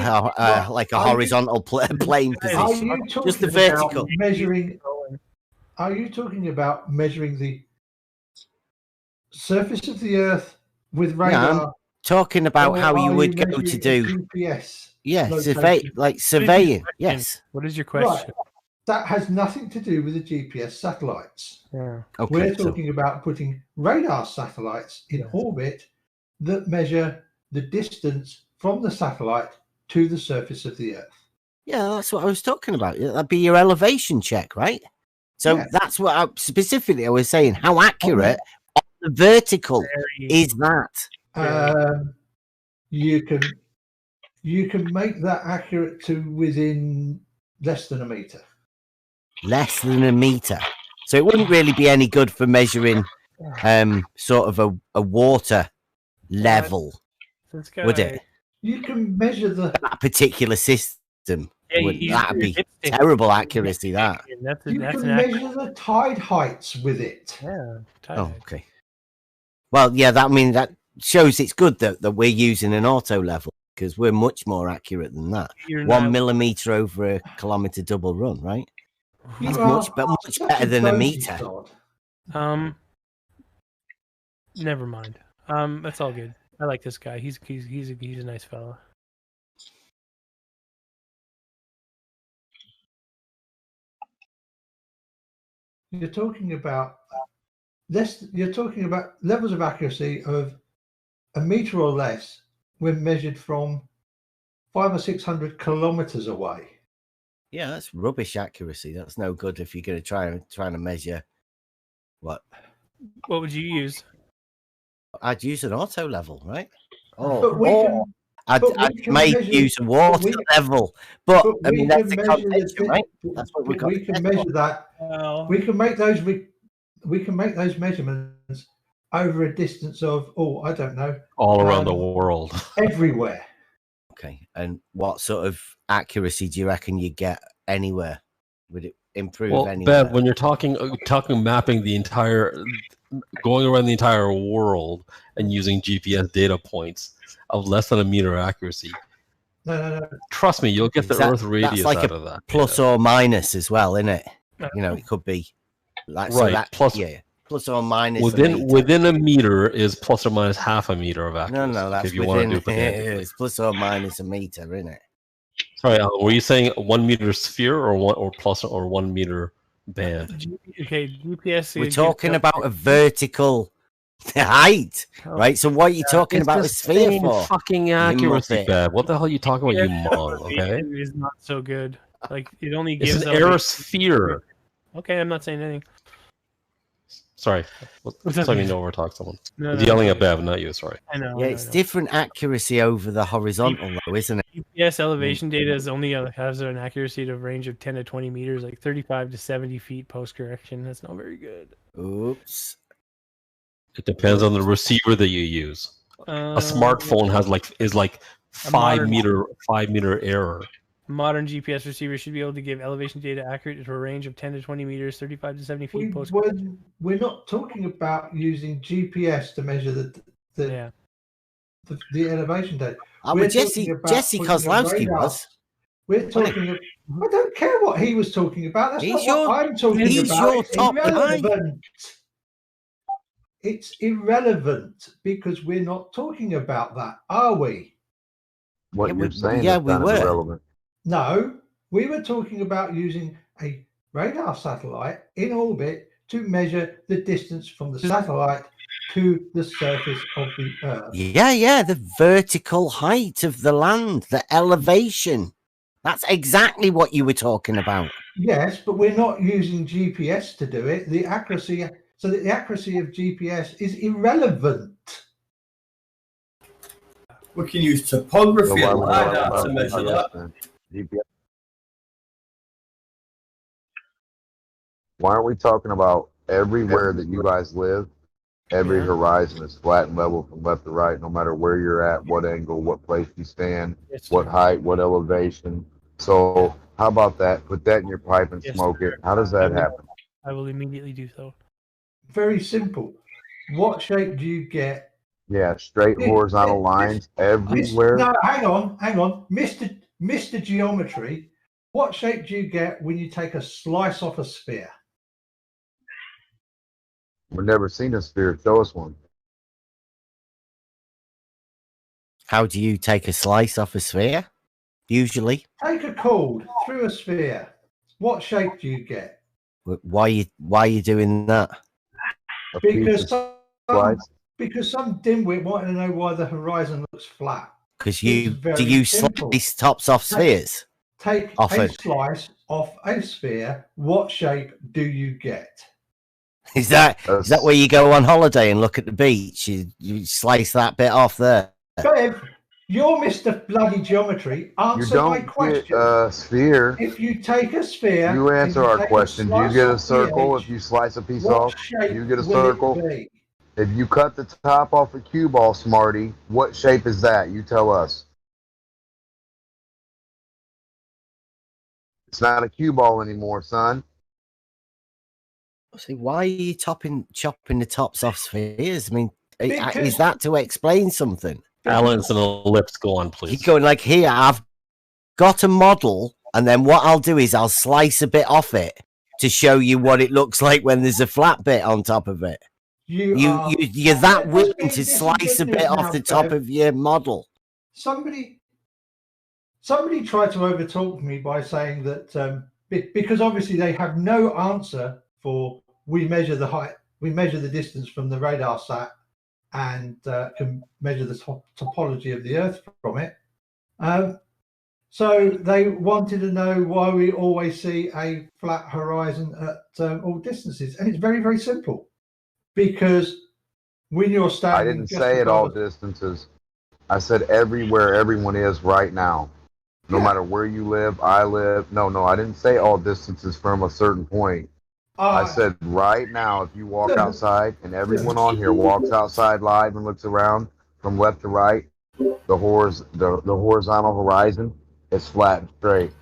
horizontal plane Are position. you talking Just the about vertical. measuring? Are you talking about measuring the surface of the Earth with Yeah, radar? I'm talking about or how you are would go measuring to a do. GPS. Yeah, location? surveying. Yes. What is your Right. question? That has nothing to do with the GPS satellites. Yeah. Okay, We're so- talking about putting radar satellites in orbit that measure the distance from the satellite to the surface of the Earth. Yeah, that's what I was talking about. Yeah, that'd be your elevation check, right? So Yeah. that's what I was saying. How accurate on the vertical is that? You can make that accurate to within less than a meter. Less than a meter. So it wouldn't really be any good for measuring sort of a water level, This would guy- it? You can measure That particular system. Yeah, That'd be terrible accuracy, that. That's you that's can an measure the tide heights with it. Yeah. Oh, okay. Well, yeah, that shows it's good that we're using an auto level because we're much more accurate than that. You're 1 not- millimeter over a kilometer double run, right? You That's are much better than a dozy meter. sod. Never mind. That's all good. I like this guy. He's a nice fella. You're talking about You're talking about levels of accuracy of a meter or less when measured from 500 or 600 kilometers away. Yeah, that's rubbish accuracy. That's no good if you're going to try to measure what. What would you use? I'd use an auto level, right? But we can- I'd but we can may measure- use a water we- level, but I we mean that's can the measure convention, right? That's what we, we've got. we can measure that. We can make those we can make those measurements over a distance of I don't know, All around the world. everywhere. Okay, and what sort of accuracy do you reckon you get anywhere? Would it improve Well, anywhere? Bev, when you're talking mapping the entire, going around the entire world and using GPS data points of less than a meter accuracy, No. Trust me, you'll get the Earth radius that's like out a of that. plus or minus as well, isn't it? You know, it could be like so Right, that, plus- yeah, plus or minus Within a meter is plus or minus half a meter of accuracy. No, that's if you want to do within. it pedantically. It's plus or minus a meter, isn't it? Sorry, were you saying 1 meter sphere or plus or 1 meter band? Okay, GPS. We're talking about a vertical height, right? So what are you talking about a sphere for? Fucking you accuracy, muppet? Bab. What the hell are you talking about, you mong? Okay, It is not so good. Like it only it's gives an out a- aerosphere. Okay, I'm not saying anything. Sorry, It's let me okay. know overtalk someone. No, He's no, yelling no. at Bev, not you. Sorry. I know. Yeah, I know, it's I know. different accuracy over the horizontal, though, isn't it? GPS elevation data is only has an accuracy of range of 10 to 20 meters, like 35 to 70 feet post correction. That's not very good. Oops. It depends on the receiver that you use. A smartphone is like modern- 5 meter error. Modern GPS receiver should be able to give elevation data accurate to a range of 10 to 20 meters, 35 to 70 feet post correction. We're not talking about using GPS to measure the elevation data. But Jesse putting a Kozlowski radar- was. We're talking. I don't care what he was talking about. That's He's not what I'm talking about. he's your It's top guy. irrelevant. It's irrelevant because we're not talking about that, are we? What you're saying yeah, is we kind of were. irrelevant. No, we were talking about using a radar satellite in orbit to measure the distance from the satellite to the surface of the Earth. Yeah, the vertical height of the land, the elevation. That's exactly what you were talking about. Yes, but we're not using GPS to do it. The accuracy of GPS is irrelevant. We can use topography So and why would I LiDAR about to measure GPS that. then? GPS. Why aren't we talking about everywhere that you guys live? Every horizon is flat and level from left to right, no matter where you're at, what angle, what place you stand, Yes, what sir. height, what elevation. So how about that? Put that in your pipe and Yes, smoke sir. it. How does that happen? I will immediately do so. Very simple. What shape do you get? Yeah, straight horizontal lines everywhere. No, hang on, Mr. Geometry. What shape do you get when you take a slice off a sphere? We've never seen a sphere. Show us one. How do you take a slice off a sphere? Usually. Take a chord through a sphere. What shape do you get? Why are you doing that? Because some dimwit wanted to know why the horizon looks flat. Because It's do very you simple. slice tops off spheres? Take Often. a slice off a sphere. What shape do you get? Is that where you go on holiday and look at the beach? You slice that bit off there. Bev, you're Mr. Bloody Geometry. You Answer don't my question. get a sphere. If you take a sphere, You and answer our take question. Do you slice get a off the circle edge, if you slice a piece what off? shape You get a will it circle. be? If you cut the top off a cue ball, Smarty, what shape is that? You tell us. It's not a cue ball anymore, son. See, why are you chopping the tops off spheres? I mean, Because- is that to explain something? Alan's an ellipse. Go on, please. You're going like, here, I've got a model, and then what I'll do is I'll slice a bit off it to show you what it looks like when there's a flat bit on top of it. You're that willing to slice a bit off the top of your model. Somebody tried to overtalk me by saying that because obviously they have no answer for we measure the height, we measure the distance from the radar sat, and can measure the topology of the Earth from it. So they wanted to know why we always see a flat horizon at all distances, and it's very, very simple. Because when you're standing, I didn't just say at all above distances. I said everywhere everyone is right now. No matter where you live, I live. No, I didn't say all distances from a certain point. I said right now, if you walk outside and everyone on here walks outside live and looks around from left to right, the horizontal horizon is flat and straight.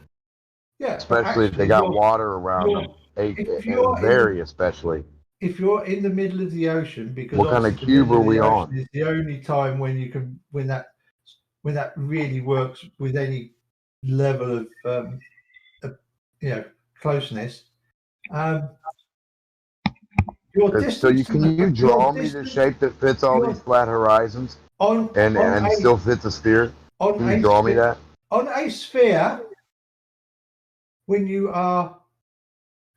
Yeah, Especially if they got water around them. Especially. if you're in the middle of the ocean, because What kind of obviously the cube middle are we the on? ocean is the only time when you can when really works with any level of closeness. Your distance So can you draw me the shape that fits all these flat horizons and still fits a sphere? Can you draw me that? On a sphere, when you are,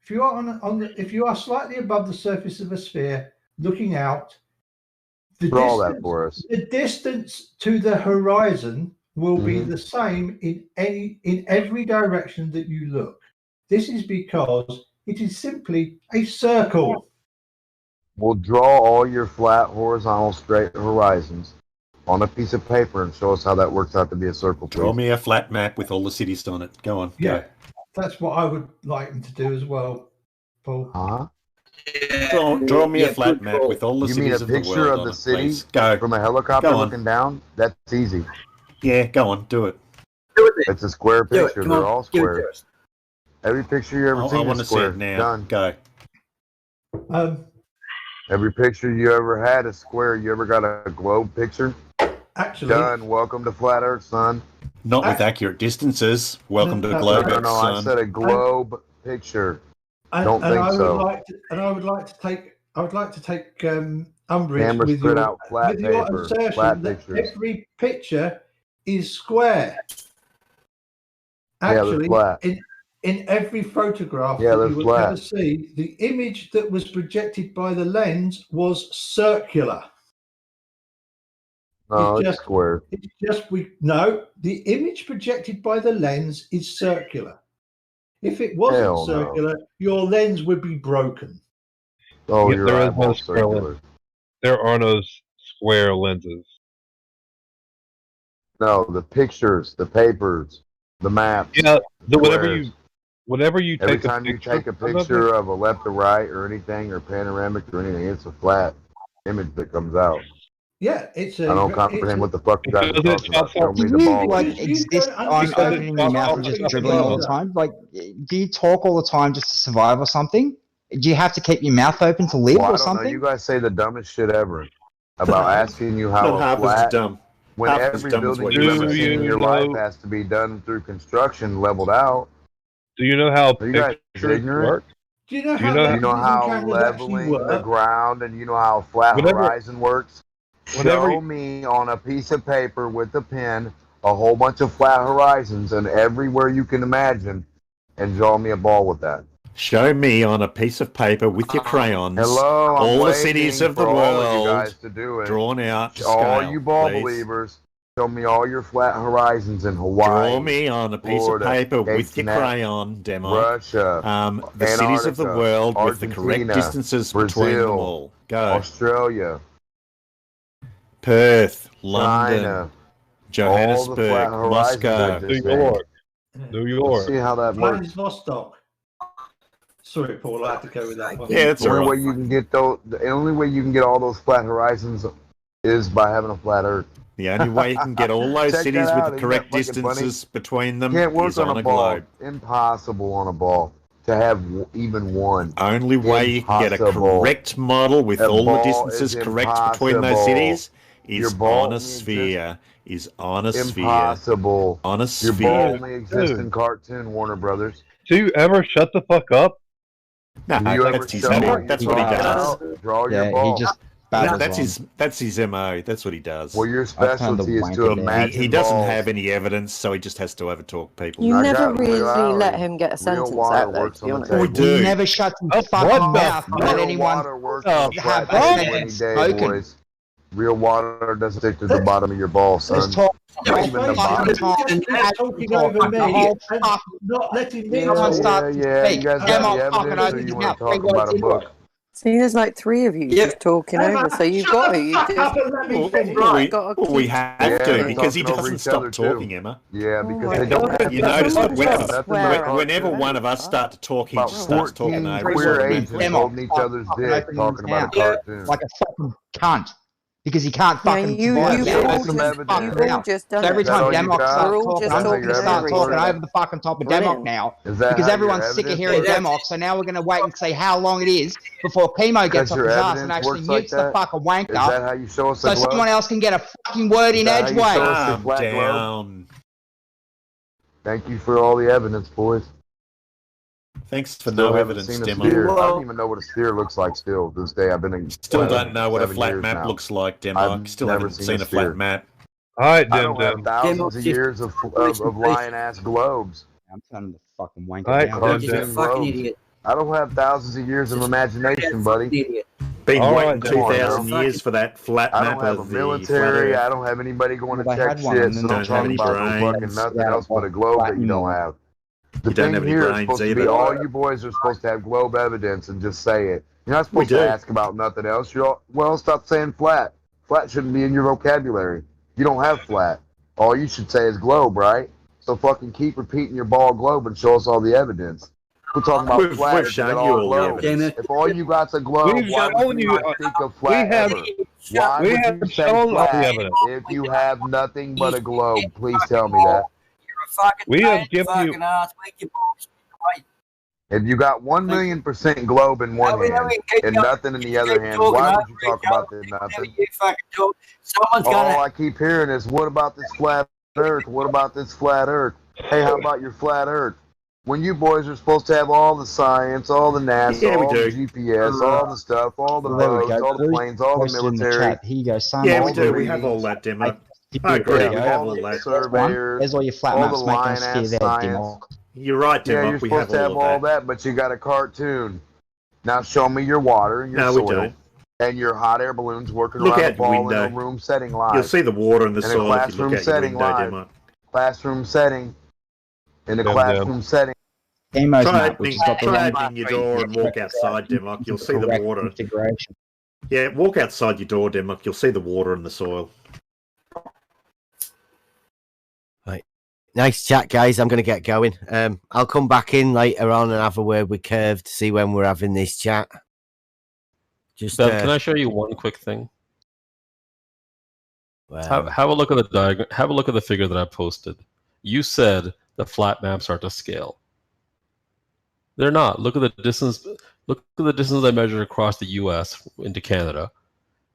if you are if you are slightly above the surface of a sphere, looking out, Draw that for us. the distance to the horizon will be the same in every direction that you look. This is because it is simply a circle. We'll draw all your flat, horizontal, straight horizons on a piece of paper and show us how that works out to be a circle. Draw me a flat map with all the cities on it. Go on. Yeah, that's what I would like them to do as well, Paul. Draw me a flat map with all the You mean cities a of the picture world of the on it, city please. Go. from a helicopter Go on. looking down? That's easy. Yeah, go on, do it. It's a square Do it, picture. come They're on, all give it square. to us. Every picture you ever I seen want is to see square. it now. Done. Go. Every picture you ever had is square. You ever got a globe picture? Actually, done. Welcome to Flat Earth, son. Not with accurate distances. Welcome to No, Globe, no, I son. said a globe picture. And, Don't and think I would so. like to, and I would like to take umbrage Camera with spread your, out, flat with your paper, assertion flat that pictures. every picture is square. Yeah, they're Actually, flat. in every photograph Yeah, that they're you will flat. ever see, the image that was projected by the lens was circular. No, it's square. It's just the image projected by the lens is circular. If it wasn't Hell no. circular, your lens would be broken. Oh, Yeah, your there is no eyeball's square circular. lens. There are no square lenses. No, the pictures, the papers, the maps. Yeah, squares. whenever you Every take a time you picture take a of it- picture of a left to right or anything or panoramic or anything, it's a flat image that comes out. Yeah, it's a. I don't comprehend what the fuck you guys are Because it talking about. chops Show off- me Do the you ball. like with it. exist on opening your mouth and just dribbling all the time? Like, do you talk all the time just to survive or something? Do you have to keep your mouth open to live Well, I or don't know. something? You guys say the dumbest shit ever about asking you how Not a half as flat. dumb. When Half as every dumb as building what you've you ever said. seen in Do your you life know- has to be done through construction, leveled out. Do you know how Are you guys pictures ignorant? work? Do you know Do you how know- lenses You know and how cameras actually leveling the work? ground and you know how flat Whenever- horizon works? whenever Show you- me on a piece of paper with a pen a whole bunch of flat horizons and everywhere you can imagine and draw me a ball with that. Show me on a piece of paper with your crayons Hello, I'm all the waiting cities of the for all of you world guys to do it. drawn out to All scale, you ball please. believers, show me all your flat horizons in Hawaii. Draw me on a piece Florida, of paper Cape with your Canaveral, crayon, demo. Russia, the cities of the Antarctica, world with the correct Argentina, distances between them Brazil, all. Go. Australia, Perth, London, China, all the Johannesburg, flat horizons Moscow. exist New in. York. New Let's York. see how that works. Vladivostok. Sorry, Paul, I had to go with that one. Yeah, that's The all only right. way you can get those, the only way you can get all those flat horizons is by having a flat Earth. The only way you can get all those Check cities that with out. the Isn't correct that fucking funny? distances between them Can't work is on on a a ball. globe. Impossible on a ball to have even one. Only way you can get a Impossible. correct model with A all the ball distances is correct between those impossible. cities Your is ball on a only sphere. Is on a sphere. Impossible. On a Your sphere. ball only exists Dude. in cartoon, Warner Brothers. Do you ever shut the fuck up? No, Do you ever that's his show MO. what That's you're what he talking does. about? Draw Yeah, your ball. he just No, babbles on. that's his MO. That's what he does. Well, your I kinda specialty is wank to it down. imagine He doesn't balls. have any evidence, so he just has to overtalk people. You I never got really reality. let him get a Real sentence water out, though, works to be on the honest. We table. do. He never shuts his Oh, fucking what the mouth to let Real anyone water works on a have flat a table any sentence day, spoken. boys. Real water doesn't stick to the bottom of your ball, son. Just talk Not even the bottom. Talking over me and not letting me Yeah, talk. yeah. You guys got the evidence, or you want to talk about a book? See, there's like three of you just talking over, so you've got to. You Shut just, up and let me finish. We have Yeah, to they're because he talking over doesn't each stop other, too. talking, Emma. Yeah, because my they don't God. have You notice that That's whenever one of us start to talk, he about just starts talking 14 over. queer us. agents holding each other's dick, talking about a cartoon. like a fucking cunt. because he can't fucking. you've all now. just done So every it. time Demok starts We're all talking, just I'm talking going to start over talking each other. over the fucking top of Brilliant. Demok now. Is that Because how everyone's your sick of evidence hearing works? Demok, so now we're going to wait and see how long it is before Chemo gets Because off your his ass and evidence actually works like mutes the that? fucking wanker. Is that how you show us so a globe? someone else can get a fucking word Is in that how you show edgeways. us a flat globe? Thank you for all the evidence, boys. Thanks for Still no haven't evidence, seen a Demo. sphere. I don't even know what a sphere looks like still to this day. I've been in Still don't know what a 7 flat years map now. looks like, Demo. I've Still never haven't seen a sphere. flat map. All right, I don't have thousands of Demo, years of lying-ass globes. I'm turning the fucking wanker All right, down. Dem Just a Dem. fucking idiot. I don't have thousands of years of imagination, buddy. Idiot. Been All waiting right, 2,000 Dem. years for that flat I map don't have a of the military. flat I Earth. don't have anybody going to Well, they check had one, shit. and So then don't they talk have any about no brains. fucking nothing Yeah, else but a globe that you don't anymore. have. The You don't thing have any here is brains supposed to be either. all you boys are supposed to have globe evidence and just say it. You're not We supposed to do. ask about nothing else. You're all, well, stop saying flat. Flat shouldn't be in your vocabulary. You don't have flat. All you should say is globe, right? So fucking keep repeating your ball globe and show us all the evidence. We're talking about We've flat. shown It's you all all the globe. evidence. If all you got's a globe, We've why shown would you you. not think of We flat have. ever? Why We would have you say shown all the flat evidence. if you have nothing but a globe? Please tell me that. You're a fucking We pain have in the given you. fucking ass. Make your balls away. If you got 1,000,000% globe in one No, hand we keep and going. nothing in the Keep other hand, talking why over would you talk each other. about the nothing? You fucking talk. Someone's All got I keep hearing is, what about this flat earth? What about this flat earth? Hey, how about your flat earth? When you boys are supposed to have all the science, all the NASA, Yeah, we all the to. GPS, all the stuff, all the Well, there we boats, go. all the Bruce planes, all the posted in the military, chat. Here you go, son. Yeah, we all the do. We have all readings, that, Demo. Here I you agree. go. We have all all the that. surveyors, There's all your flat all maps the making a lying sphere ass there, science. Dimok. You're right, Yeah, Demo. you're We supposed have to have all all of that. that, but you got a cartoon. Now show me your water and your No, we soil don't. and your hot air balloons working Look around out the ball your in window. a room setting live. You'll see the water and the In a soil if you classroom look out your setting window, live. Demo. Classroom setting. In a Dem classroom setting. Demo's Try map, which has got the wrong opening your door and walk outside, Demok. You'll see the correct water. configuration. Yeah, walk outside your door, Demok. You'll see the water and the soil. Right. Nice chat, guys. I'm going to get going. I'll come back in later on and have a word with Curve to see when we're having this chat. Just Bev, can I show you one quick thing? Well, Have a look at the diagram. Have a look at the figure that I posted. You said the flat maps are to scale. They're not. Look at the distance. Look at the distance I measured across the U.S. into Canada.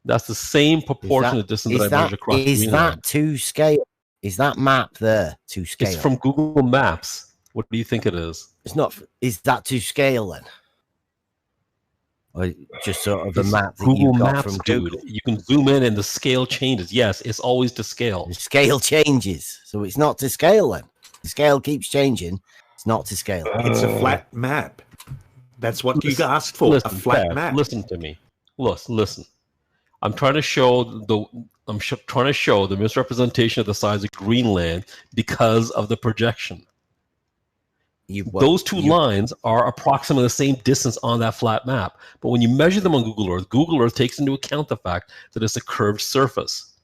That's the same proportion of distance that I measured across is Greenland. that to scale? Is that map there to scale? It's from Google Maps. What do you think it is? It's not. Is that to scale then? Or just sort of a It's map that Google you got Maps, from dude. Google? You can zoom in and the scale changes. Yes, it's always to scale. The scale changes, so it's not to scale then. The scale keeps changing. It's not to scale. It's a flat map. That's what you asked for. Listen, a flat Bev, map. Listen to me. Listen. I'm trying to show trying to show the misrepresentation of the size of Greenland because of the projection. Those two lines are approximately the same distance on that flat map. But when you measure them on Google Earth takes into account the fact that it's a curved surface.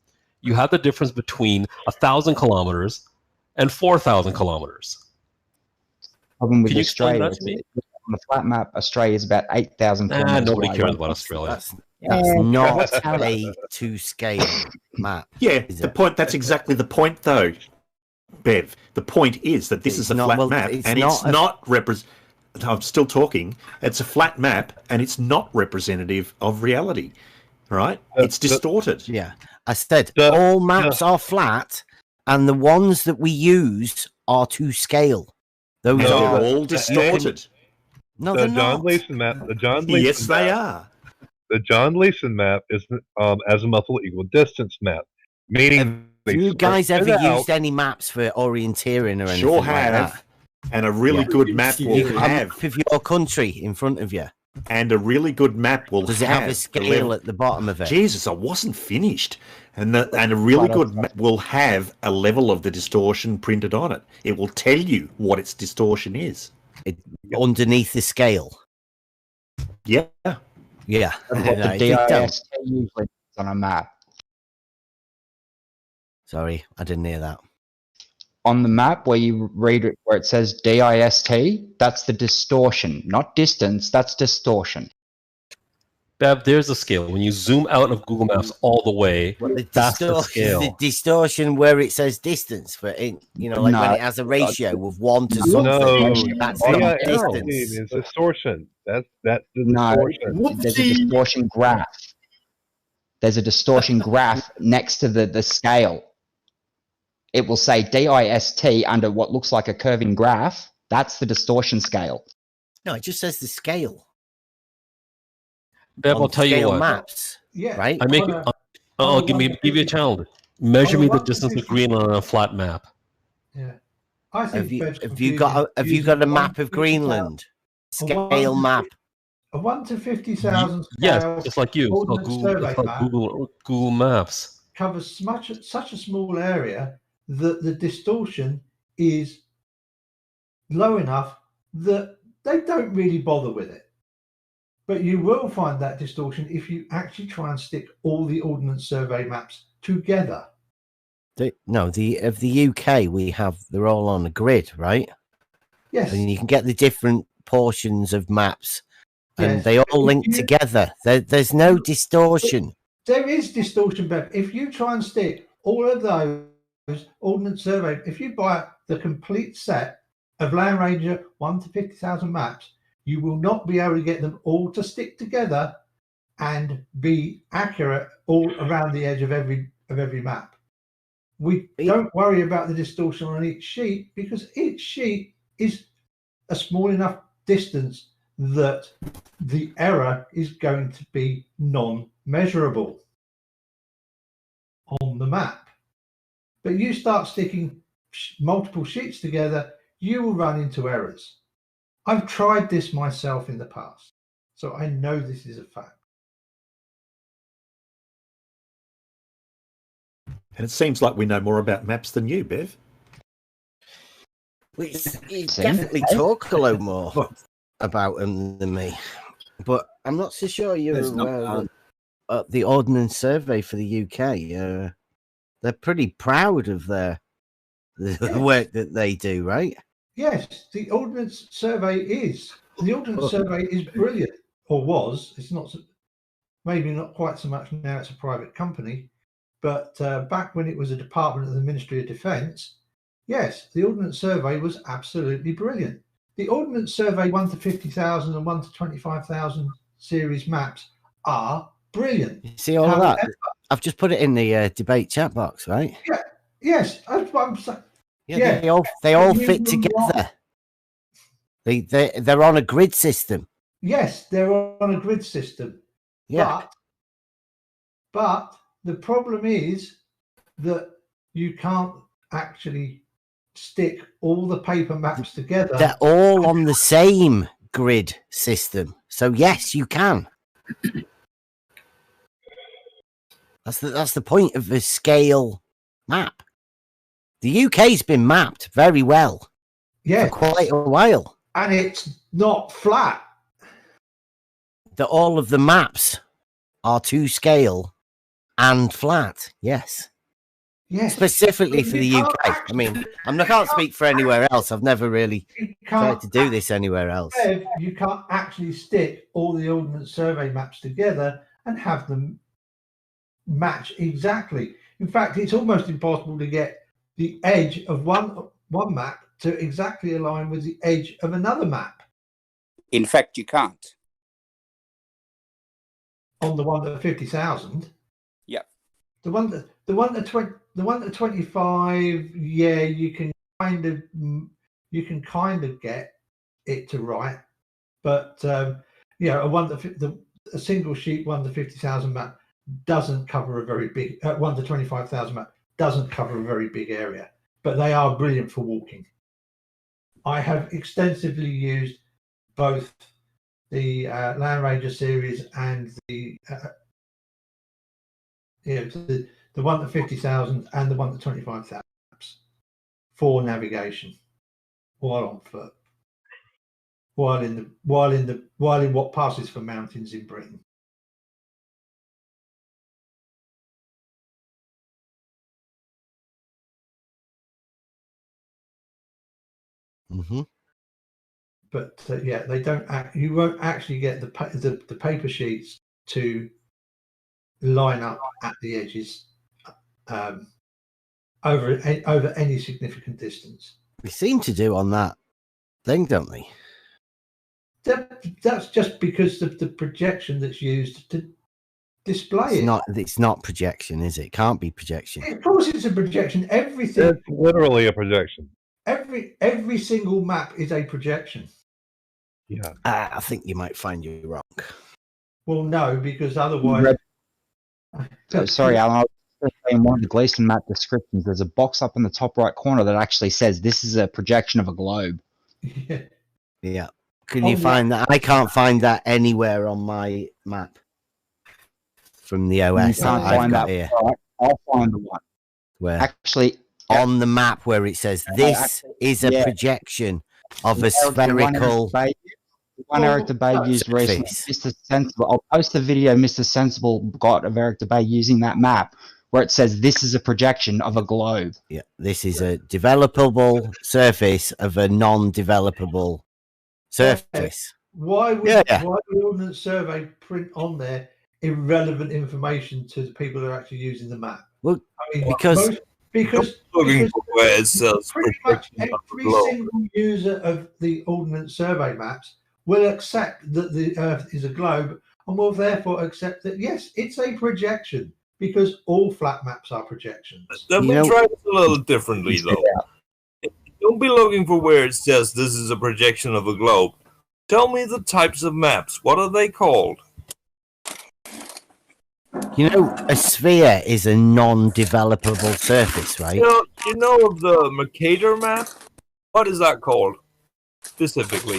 You have the difference between 1,000 kilometers and 4,000 kilometers. Problem with Can you explain Australia, that to me? on the flat map, Australia is about 8,000 kilometers Nobody away. cares about Australia. That's not a to scale map. Yeah, the point. That's exactly the point, though, Bev. The point is that this is a flat map, and it's not I'm still talking. It's a flat map, and it's not representative of reality. Right? It's distorted. Yeah, I said all maps are flat, and the ones that we use are to scale. Those are all distorted. No, the they're John not. Leeson map. The John Leeson Yes, they map, are. The John Leeson map is azimuthal equal distance map, meaning Have you guys spread ever it out. used any maps for orienteering or anything Sure like have. that? And a really good map will You have a have. map of your country in front of you. And a really good map will Does it have a scale at the bottom of it? Jesus, I wasn't finished. And a really good map will have a level of the distortion printed on it. It will tell you what its distortion is. Underneath the scale. Yeah. Yeah. That's what the DIS usually is on a map. Sorry, I didn't hear that. On the map where you read it, where it says DIST, that's the distortion, not distance. That's distortion. Bev, there's a scale. When you zoom out of Google Maps all the way, that's the scale. The distortion where it says distance for it, like when No. it has a ratio of 1 to No, something. That's not DIST distance. is distortion. That's the No, distortion. there's a distortion graph. There's a distortion graph next to the scale. It will say DIST under what looks like a curving graph. That's the distortion scale. No, it just says the scale. Bev, I'll tell you scale what. maps, Yeah. right? I'll give you a challenge. Measure me the distance of Greenland on a flat map. Yeah. I think Have you got a map of Greenland? Scale map. A 1 to 50,000 scale. Yes, just like you. It's called ordnance survey map Google Maps. covers such a small area that the distortion is low enough that they don't really bother with it. But you will find that distortion if you actually try and stick all the Ordnance Survey maps together. Of the UK, they're all on a grid, right? Yes. And you can get the different portions of maps, and Yes. they all link together. There's no distortion. There is distortion, Bev. If you try and stick all of those Ordnance Survey, if you buy the complete set of Land Ranger 1 to 50,000 maps, you will not be able to get them all to stick together and be accurate all around the edge of every map. We don't worry about the distortion on each sheet because each sheet is a small enough distance that the error is going to be non-measurable on the map. But you start sticking multiple sheets together, you will run into errors. I've tried this myself in the past, so I know this is a fact. And it seems like we know more about maps than you, Bev. You definitely talk a lot more about them than me, but I'm not so sure you're aware of the Ordnance Survey for the UK. They're pretty proud of the work that they do, right? Yes, the Ordnance Survey is brilliant, or was. It's not, maybe not quite so much now. It's a private company, but back when it was a department of the Ministry of Defence, yes, the Ordnance Survey was absolutely brilliant. The Ordnance Survey 1 to 50,000 and 1 to 25,000 series maps are brilliant. You see all of that? I've just put it in the debate chat box, right? Yeah. Yes, that's what I'm saying. Yeah, they all fit together. They're on a grid system. Yes, they're on a grid system. Yeah. But the problem is that you can't actually stick all the paper maps together. They're all on the same grid system. So yes, you can. That's the point of the scale map. The UK's been mapped very well for quite a while. And it's not flat. That all of the maps are to scale and flat, yes. Yes. Specifically for the UK. I mean, I can't speak for anywhere else. I've never really tried to do this anywhere else. You can't actually stick all the Ordnance Survey maps together and have them match exactly. In fact, it's almost impossible to get the edge of one map to exactly align with the edge of another map. In fact, you can't. On the one at 50,000. Yeah. The one at 25, yeah, you can kind of get it to right, but a single sheet 1 to 50,000 map doesn't cover a very big 1 to 25,000 map doesn't cover a very big area, but they are brilliant for walking. I have extensively used both the Land Ranger series and the 1 to 50,000 and the 1 to 25,000 maps for navigation while on foot, while in what passes for mountains in Britain. Mm-hmm. But they don't. You won't actually get the paper sheets to line up at the edges over any significant distance. We seem to do on that thing, don't we? That's just because of the projection that's used to display it. It's not projection, is it? It can't be projection. Of course, it's a projection. Everything. It's literally a projection. Every single map is a projection. Yeah. I think you might find you wrong. Well, no, because otherwise. Sorry, Alan. In one of the Gleason map descriptions, there's a box up in the top right corner that actually says this is a projection of a globe. Yeah. Can you find that? I can't find that anywhere on my map from the OS. You can't find that here. I'll find the one. Where? Actually, on the map where it says this is a projection of a spherical. The one Eric Debay used recently, Mr. Sensible. I'll post the video Mr. Sensible got of Eric Debay using that map where it says this is a projection of a globe. Yeah, this is a developable surface of a non-developable surface. Why would the Ordnance Survey print on there irrelevant information to the people who are actually using the map? Well, because looking for where it says pretty much every single user of the Ordnance Survey maps will accept that the Earth is a globe and will therefore accept that, yes, it's a projection, because all flat maps are projections. Let me try this a little differently, though. Don't be looking for where it says this is a projection of a globe. Tell me the types of maps. What are they called? You know, a sphere is a non-developable surface, right? You know of the Mercator map? What is that called specifically?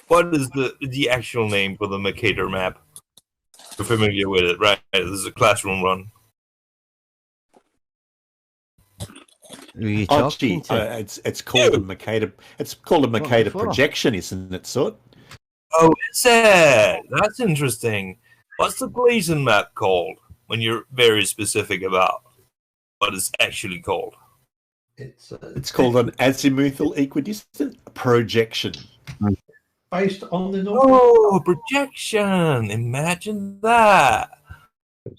What is the actual name for the Mercator map? You're familiar with it, right? This is a classroom run. Who are you Oh, talking gee, to? it's called a Mercator. It's called a Mercator projection, isn't it, Sort? Oh, is it? That's interesting. What's the Gleason map called when you're very specific about what it's actually called? It's called an azimuthal equidistant projection. Based on the Oh, projection! Imagine that.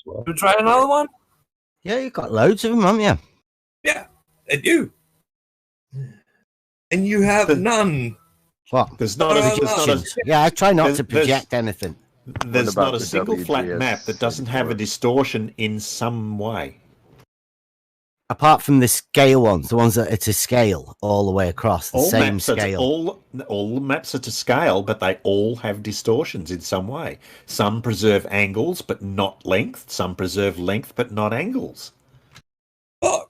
Well. You try another one? Yeah, you've got loads of them, haven't you? Yeah, I do. And you have none. What? There's not a yeah, I try not to project anything. There's not a single flat map that doesn't have a distortion in some way. Apart from the scale ones, the ones that are to scale all the way across, the same scale. All maps are to scale, but they all have distortions in some way. Some preserve angles, but not length. Some preserve length, but not angles. Oh,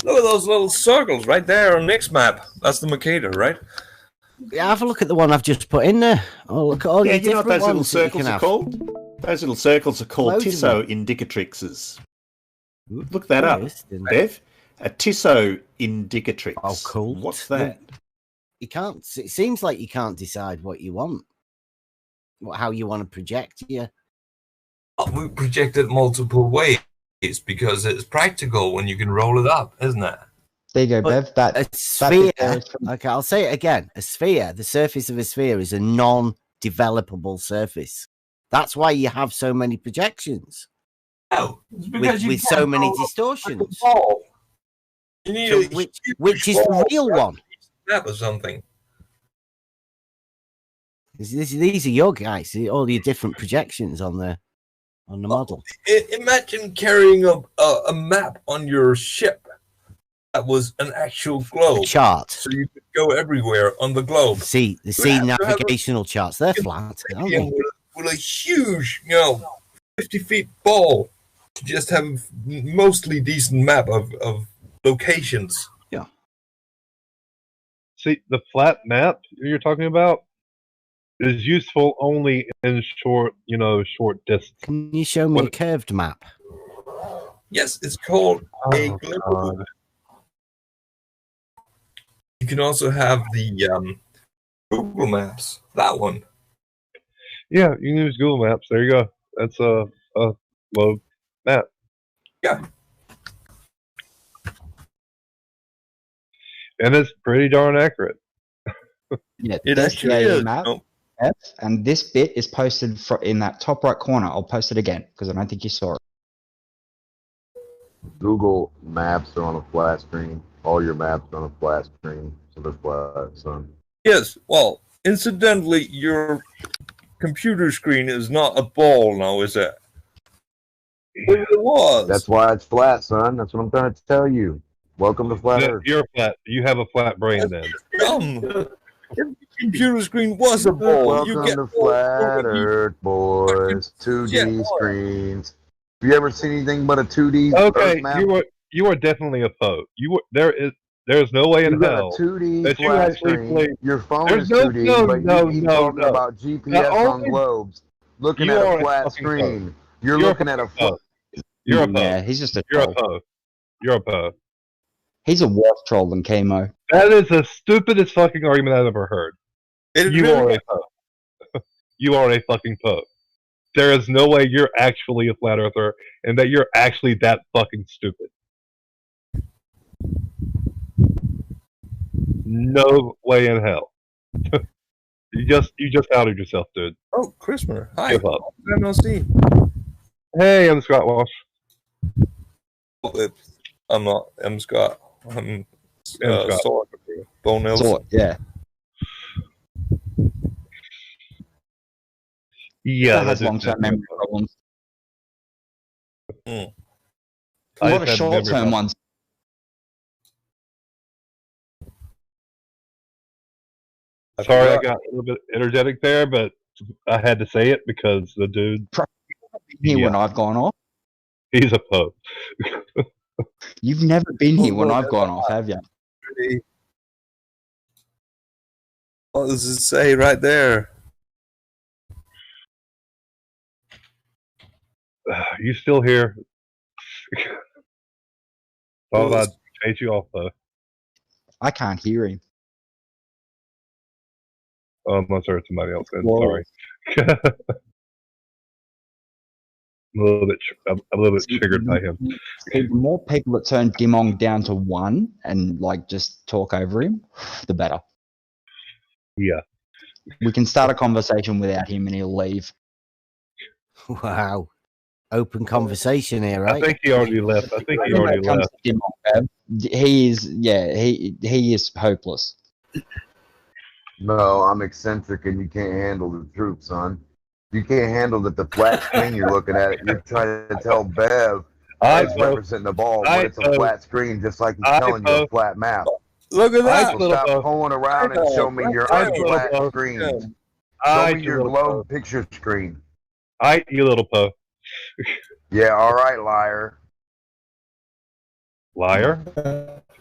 look at those little circles right there on Nick's map. That's the Mercator, right? Yeah, have a look at the one I've just put in there. Oh, look at all the different those little ones that you circles can are have. called? Those little circles are called Loads of Tissot them. indicatrixes. Look that up, Bev. A Tissot indicatrix. Oh, cool. What's that? You can't. It seems like you can't decide what you want, how you want to project. Yeah. We project it multiple ways because it's practical when you can roll it up, isn't it? There you go, Bev. A sphere. Okay, I'll say it again. A sphere. The surface of a sphere is a non-developable surface. That's why you have so many projections. Oh, it's because with so many distortions. You need which is the real one? Map or something. These are your guys. All your different projections on the model. Imagine carrying a map on your ship that was an actual globe. Chart. So you could go everywhere on the globe. See navigational charts. They're flat, aren't they? With a huge, 50 feet ball to just have a mostly decent map of locations. Yeah. See, the flat map you're talking about is useful only in short distance. Can you show me a curved map? Yes, it's called a globe. You can also have the Google Maps. That one. Yeah, you can use Google Maps. There you go. That's a globe map. Yeah. And it's pretty darn accurate. Yeah, it actually is. map. Bev, and this bit is posted in that top right corner. I'll post it again because I don't think you saw it. Google Maps are on a flat screen. All your maps are on a flat screen, so they're flat, son. Yes, well, incidentally, your computer screen is not a ball now, is it? It was. That's why it's flat, son. That's what I'm trying to tell you. Welcome to Flat Earth. You're flat. You have a flat brain then. Dumb. If the computer screen was a ball, Welcome you get to Flat Earth, boys. 2D screens. Have you ever seen anything but a 2D Okay, Earth map? you are definitely a foe. There is no way in You got hell a 2D that you flat actually screen. play. Your phone There's is no- 2D, no, but no, you keep no, talking no. about GPS Not on only- globes. Looking You at are a a flat fucking screen. foe. You're You're looking at a foe. You're a foe. Yeah, he's just a You're troll. a foe. You're a foe. He's a worse troll than Chemo. That is the stupidest fucking argument I've ever heard. You really are a foe. You are a fucking foe. There is no way you're actually a flat earther and that you're actually that fucking stupid. No way in hell. You just outed yourself, dude. Oh, Christopher. Hi. Give up. I'm not seeing. Hey, I'm Scott Walsh. I'm not. I'm Scott. I'm Scott. Sword. Bo Nelson. Sword, yeah. Yeah, That has long-term memory problems. Mm. A lot of short-term ones. Sorry, I got a little bit energetic there, but I had to say it because the dude. Here when I've gone off. He's a pope. You've never been here when I've gone off, have you? What does it say right there? You still here? Thought I'd chase you off though. I can't hear him. Oh, unless there's somebody else in. Whoa. Sorry. I'm a little bit triggered by him. The more people that turn Dimong down to 1 and like just talk over him, the better. Yeah. We can start a conversation without him and he'll leave. Wow. Open conversation here, right? I think he already left. I think he already left. He is hopeless. No, I'm eccentric and you can't handle the truth, son. You can't handle that the flat screen you're looking at. You're trying to tell Bev it's representing the ball, but it's a flat screen, just like he's telling you a flat map. Look at that. So stop pulling around and show me your unflat screen. Show me your globe picture screen. Alright, you little po. Yeah, all right, liar. Liar?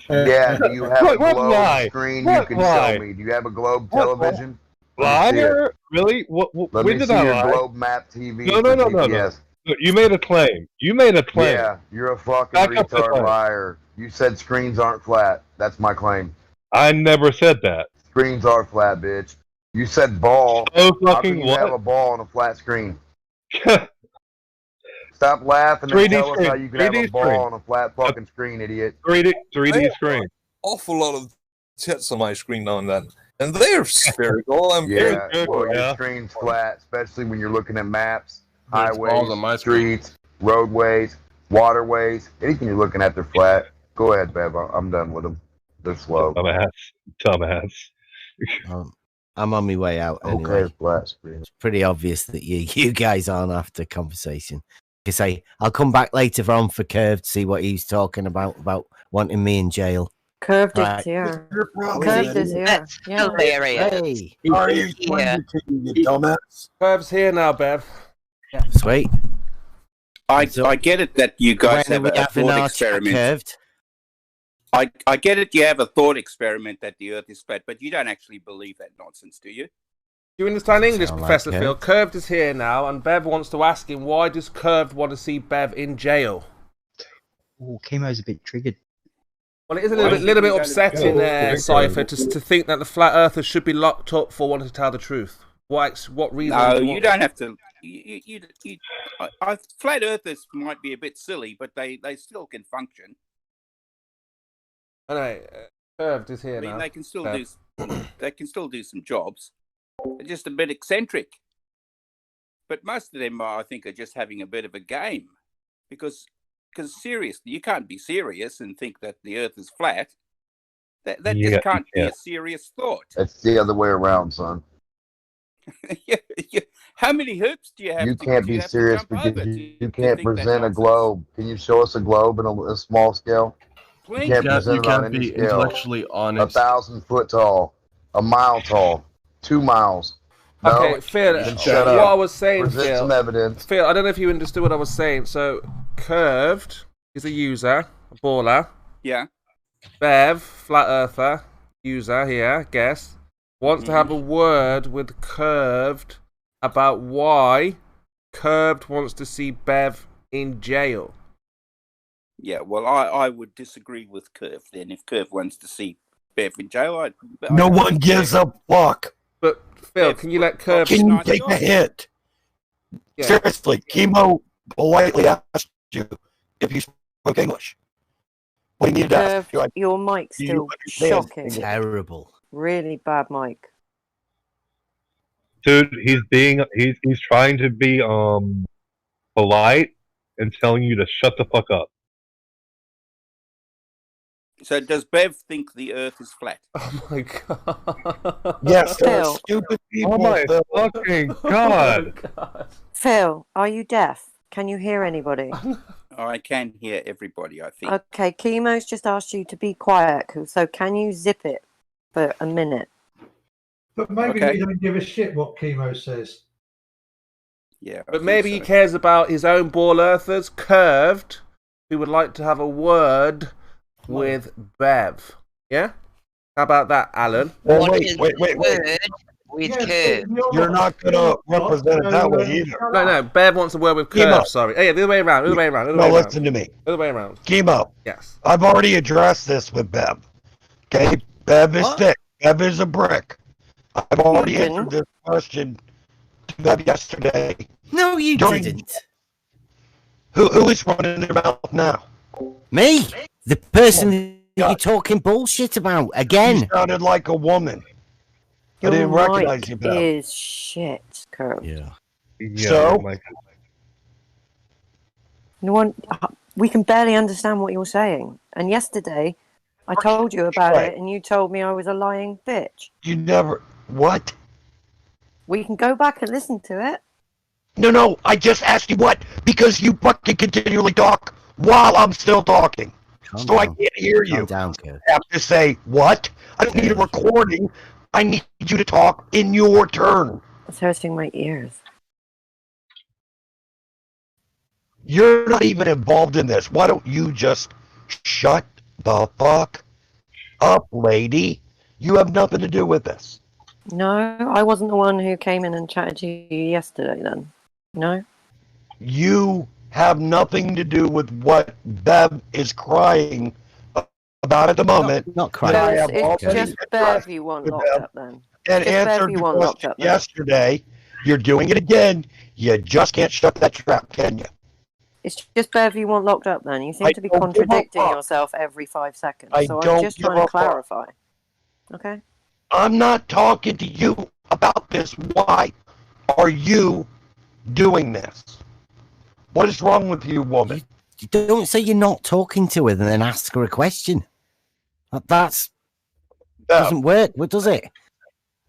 Yeah, do you have a What globe lie? screen What you can lie? show me? Do you have a globe What television? Let me see Liar? it. Really? Let When me did see I your lie? globe map TV No, for no. GPS. Look, you made a claim. You made a claim. Yeah, you're a fucking Back up the retard claim. liar. You said screens aren't flat. That's my claim. I never said that. Screens are flat, bitch. You said ball. So How fucking can you what? have a ball on a flat screen? Stop laughing and 3D tell us screen. how you can have a 3D ball screen. on a flat fucking screen, idiot. 3D screen. Awful lot of tits on my screen now and then, and they're spherical. I'm Yeah, very well, your screen's flat, especially when you're looking at maps, There's balls on my highways, streets, roadways, waterways. Anything you're looking at, they're flat. Go ahead, Bev. I'm done with them. They're slow. Dumbass. I'm on my way out anyway. Okay, flat screen. It's pretty obvious that you guys aren't after conversation. Because I'll come back later on for Curve to see what he's talking about wanting me in jail. Curved Right. is here. Oh, Curved is is it? here. That's Yeah. hilarious. Hey. Are you Yeah. you dumbass? Bev's here now, Bev. Sweet. I get it that you guys When have are we a having thought our chat, experiment. Curved? I get it. You have a thought experiment that the Earth is flat, but you don't actually believe that nonsense, do you? Do you understand English, Sound like Professor it. Phil? Curved is here now, and Bev wants to ask him why does Curved want to see Bev in jail? Oh, Chemo's a bit triggered. Well, it is a little bit upsetting, Cypher, to think that the flat earthers should be locked up for wanting to tell the truth. What reason? No, do you don't have to. Flat Earthers might be a bit silly, but they still can function. Anyway, Curved is here I mean, now. they can still Bev. do some jobs. They're just a bit eccentric. But most of them, I think, are just having a bit of a game. Because seriously, you can't be serious and think that the Earth is flat. That just can't be a serious thought. It's the other way around, son. How many hoops do you have? You can't be serious because you can't present a globe. Can you show us a globe in a small scale? You can't present it on any scale. Intellectually honest. 1,000 foot tall, a mile tall, 2 miles. Okay, No, Phil, shut what up. I was saying, Present some evidence. Phil, I don't know if you understood what I was saying. So, Curved is a user, a baller. Yeah. Bev, flat earther, user here, guess, wants to have a word with Curved about why Curved wants to see Bev in jail. Yeah, well, I would disagree with Curve then. If Curve wants to see Bev in jail, No one gives a fuck. But, Phil, can you let Curve... Can you take a hit? Yeah. Seriously, Chemo politely asked you if you spoke English. What do you need to ask? Curve, your mic's do you still understand shocking. Terrible. Really bad mic. Dude, he's trying to be polite and telling you to shut the fuck up. So does Bev think the Earth is flat? Oh my god. Yes, there are Phil. stupid people. Oh my Phil. fucking god. Phil, are you deaf? Can you hear anybody? I can hear everybody, I think. Okay, Chemo's just asked you to be quiet, so can you zip it for a minute? But maybe Okay. we don't give a shit what Chemo says. Yeah. But maybe he cares about his own ball earthers, Curved, who would like to have a word with Bev. Yeah? How about that, Alan? Well, wait. With Curve. You're not going to represent it that way either. No, Bev wants a word with Chemo. Curve, sorry. Oh, yeah, the other way around, the other way around. No, listen to me. The other way around. Chemo. Yes. I've already addressed this with Bev. Okay? Bev is thick. Bev is a brick. I've already answered this question to Bev yesterday. No, you didn't. Who is running their mouth now? Me? The person you're talking bullshit about again. You sounded like a woman. I Your didn't recognize mic you, Bev. is shit, Curve. Yeah. So? No one, we can barely understand what you're saying. And yesterday, I told you about Right. it, and you told me I was a lying bitch. You never... What? We can go back and listen to it. No, I just asked you what, because you fucking continually talk while I'm still talking. So I can't hear you. Calm down, Curve. I have to say, what? I don't need a recording. I need you to talk in your turn. It's hurting my ears. You're not even involved in this. Why don't you just shut the fuck up, lady? You have nothing to do with this. No, I wasn't the one who came in and chatted to you yesterday then. No? You have nothing to do with what Bev is crying about at the moment. Not that crying. I have It's already just Bev addressed you want with locked Bev up then. and Just Bev answered you the want locked question up then. yesterday. You're doing it again. You just can't shut that trap, can you? It's just Bev you want locked up then. You seem I to be don't give a contradicting fuck. yourself every 5 seconds. I So I'm don't just give trying a to fuck. clarify. Okay? I'm not talking to you about this. Why are you doing this? What is wrong with you, woman? You don't say you're not talking to her and then ask her a question. That's doesn't work, does it?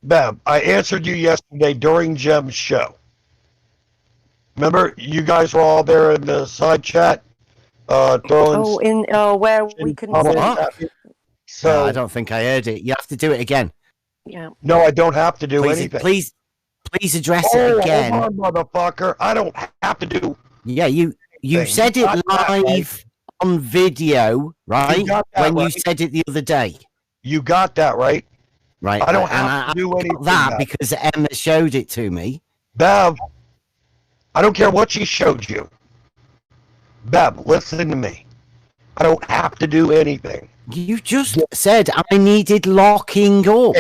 Bev, I answered you yesterday during Jem's show. Remember, you guys were all there in the side chat, throwing. Where we couldn't comments see. at me. So I don't think I heard it. You have to do it again. Yeah. no, I don't have to do Please, anything. please address it again. Hold on, motherfucker! I don't have to do. Yeah, you thing. said You it got that right. live on video, right? You got that When you right. said it the other day. You got that right. Right. I don't and have to do got anything. that Bev. because Emma showed it to me. Bev, I don't care what she showed you. Bev, listen to me. I don't have to do anything. You just said I needed locking up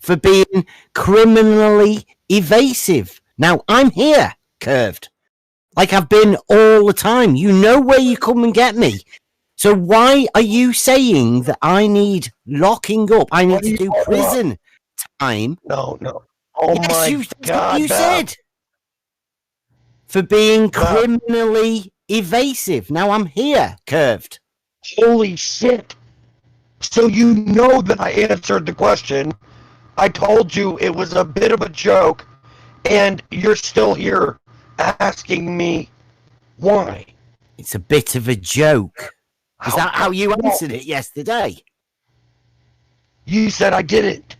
for being criminally evasive. Now I'm here, Curved. Like I've been all the time. You know where you come and get me. So why are you saying that I need locking up? I need to do prison time. No. Oh Yes, my that's God, what you Bev. said. For being Bev. criminally evasive. Now I'm here, curved. Holy shit. So you know that I answered the question. I told you it was a bit of a joke, and you're still here asking me why. It's a bit of a joke. Is that how you answered it yesterday? You said I didn't.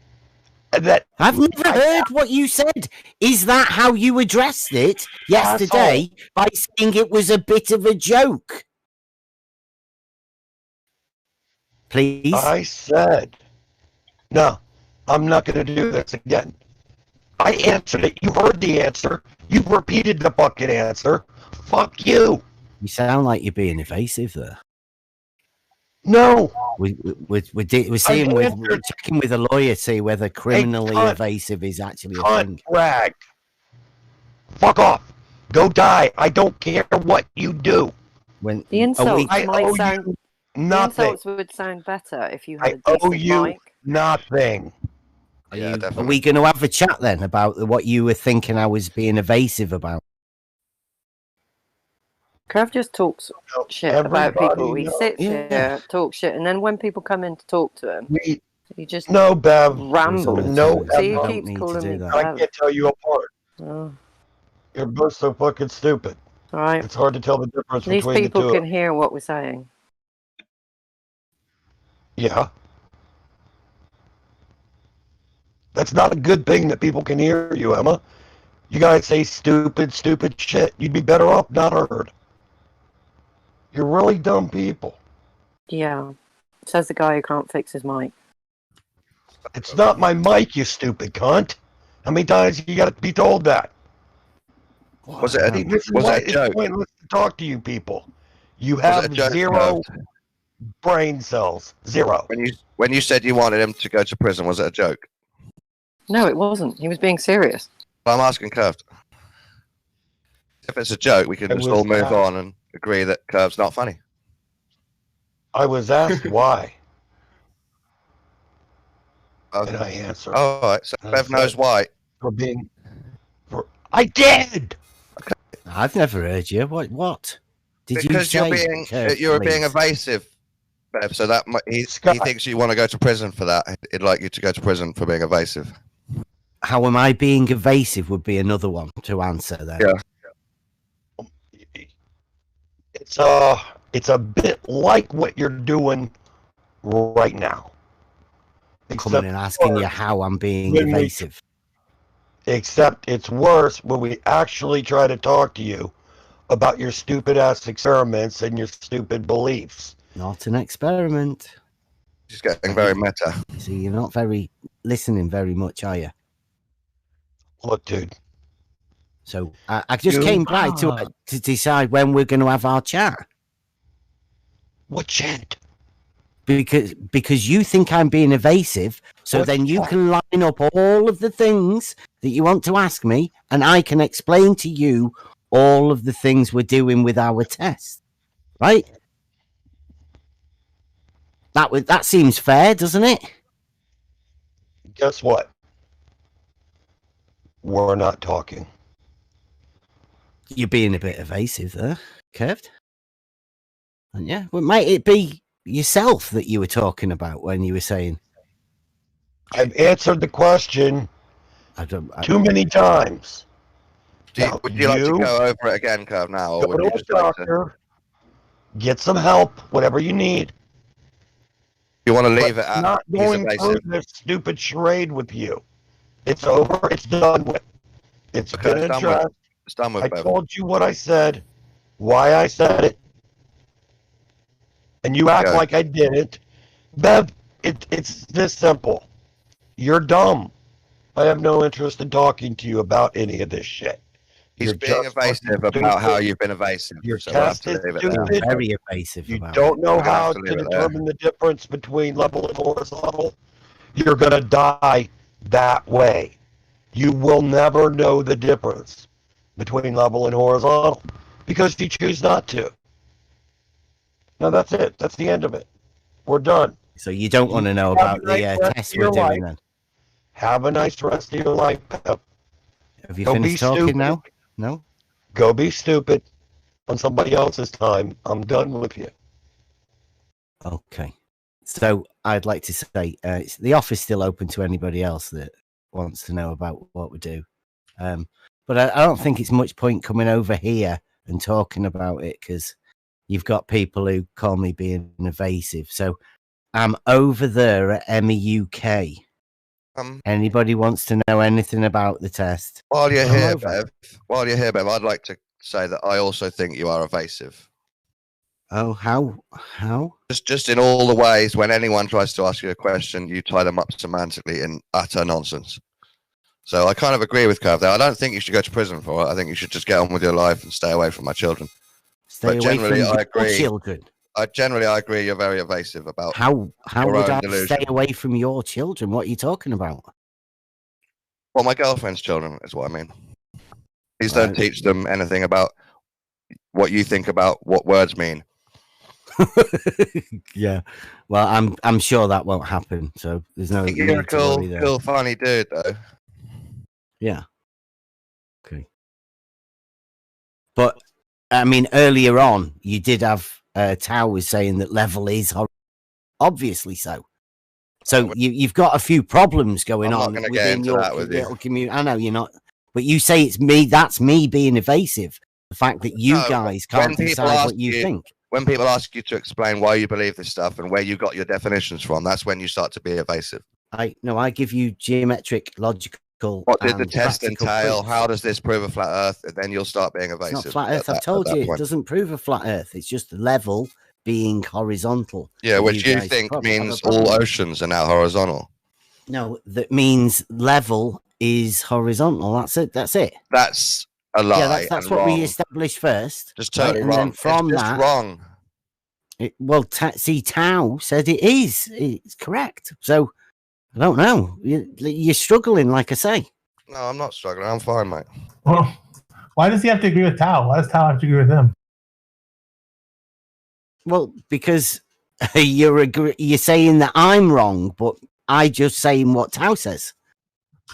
That I've never heard what you said. Is that how you addressed it yesterday by saying it was a bit of a joke? Please? I said, no, I'm not going to do this again. I answered it. You heard the answer. You repeated the fucking answer. Fuck you. You sound like you're being evasive there. No. We're seeing we're checking with a lawyer to see whether criminally evasive is actually a thing. Rag. Fuck off. Go die. I don't care what you do. When The insults I might owe sound. you The nothing. insults would sound better if you I had a owe decent you mic. nothing. Are we going to have a chat then about what you were thinking I was being evasive about? Krav just talks shit about people. He knows. sits here, talks shit, and then when people come in to talk to him, he just No, Bev. rambles. No, See, he Bev. keeps calling me I Bev. can't tell you apart. Oh. You're both so fucking stupid. All right. It's hard to tell the difference These between the people two. can hear what we're saying. Yeah. That's not a good thing that people can hear you, Emma. You guys say stupid shit. You'd be better off not heard. You're really dumb people. Yeah. Says the guy who can't fix his mic. It's not my mic, you stupid cunt. How many times you gotta be told that? Was it a, This is was why it a joke? it's pointless to talk to you people. You Was have it a joke, zero Curved? brain cells. Zero. When you said you wanted him to go to prison, was it a joke? No, it wasn't. He was being serious. Well, I'm asking Curved. If it's a joke, we can It just was all move asked. on and agree that Curved's not funny. I was asked why, Okay. and I answered. All right, so And I Bev knows said, why. For being... I did! I've never heard you. What? Did Because you you're say? being Curved, you're being please? evasive, Bev. So that he thinks you want to go to prison for that. He'd like you to go to prison for being evasive. How am I being evasive would be another one to answer then. Yeah. It's a bit like what you're doing right now. Coming and asking you how I'm being when we- evasive. Except it's worse when we actually try to talk to you about your stupid ass experiments and your stupid beliefs. Not an experiment. She's getting very meta. See, you're not very listening very much, are you? Look, dude. So I just You came by are. to decide when we're going to have our chat. What chat? Because you think I'm being evasive, so What then you chat? can line up all of the things that you want to ask me, and I can explain to you all of the things we're doing with our test. Right? That seems fair, doesn't it? Guess what? We're not talking. You're being a bit evasive there, Curved. And yeah, well, might it be yourself that you were talking about when you were saying? I've answered the question too many times. Would you like to go over it again, Curve, now? Or Go would to you a just like to, doctor, get some help, whatever you need. you want to But leave it at not he's going through evasive? this stupid charade with you. It's over. It's done with. It's Okay, been it's done addressed. with. It's done with, I Bev. told you what I said, why I said it, and you act Yeah. like I didn't. Bev, it's this simple. You're dumb. I have no interest in talking to you about any of this shit. He's You're being just evasive fucking about how stupid. you've been evasive. Your So we'll have test to is leave it there. stupid. Very evasive. You about don't know We'll have how to to leave it there. determine the difference between level and horizontal. You're going to die that way. You will never know the difference between level and horizontal because you choose not to. Now that's it. That's the end of it. We're done. So you don't want to know Have about a great the rest test of we're your doing life. then? Have a nice rest of your life, Pep. Have you Go be finished talking stupid. now? No? Go be stupid on somebody else's time. I'm done with you. Okay. So I'd like to say the office still open to anybody else that wants to know about what we do. But I don't think it's much point coming over here and talking about it because you've got people who call me being evasive. So I'm over there at MEUK. Anybody wants to know anything about the test? While you're Come here, over. Bev, I'd like to say that I also think you are evasive. Oh, how? Just in all the ways, when anyone tries to ask you a question, you tie them up semantically in utter nonsense. So I kind of agree with Curve there. I don't think you should go to prison for it. I think you should just get on with your life and stay away from my children. Stay away from your children. I agree you're very evasive about How your would own I delusion. stay away from your children? What are you talking about? Well, my girlfriend's children is what I mean. Please don't teach them anything about what you think about what words mean. Yeah. Well, I'm sure that won't happen. So there's no. You're a need to worry there. cool, funny dude, though. Yeah. Okay. But I mean, earlier on, you did have Tao was saying that level is obviously so. So you've got a few problems going on not gonna get within into your that with you. little community. I know you're not, but you say it's me. That's me being evasive. The fact that you No, guys when can't people decide ask what you think. When people ask you to explain why you believe this stuff and where you got your definitions from, that's when you start to be evasive. I give you geometric, logical. What did the test practical entail? proofs. How does this prove a flat Earth? And then you'll start being evasive. It's not flat Earth. at I've told that you, it point. doesn't prove a flat Earth. It's just level being horizontal. Yeah, that which you guys think probably have a means problem all with. oceans are now horizontal. No, that means level is horizontal. That's it. That's it. That's a lie. Yeah, that's and what wrong. we established first. Just totally and wrong. then from it's just that, wrong. See, Tao said it is. It's correct. So I don't know. You're struggling, like I say. No, I'm not struggling. I'm fine, mate. Well, why does he have to agree with Tao? Why does Tao have to agree with him? Well, because you're saying that I'm wrong, but I just saying what Tao says.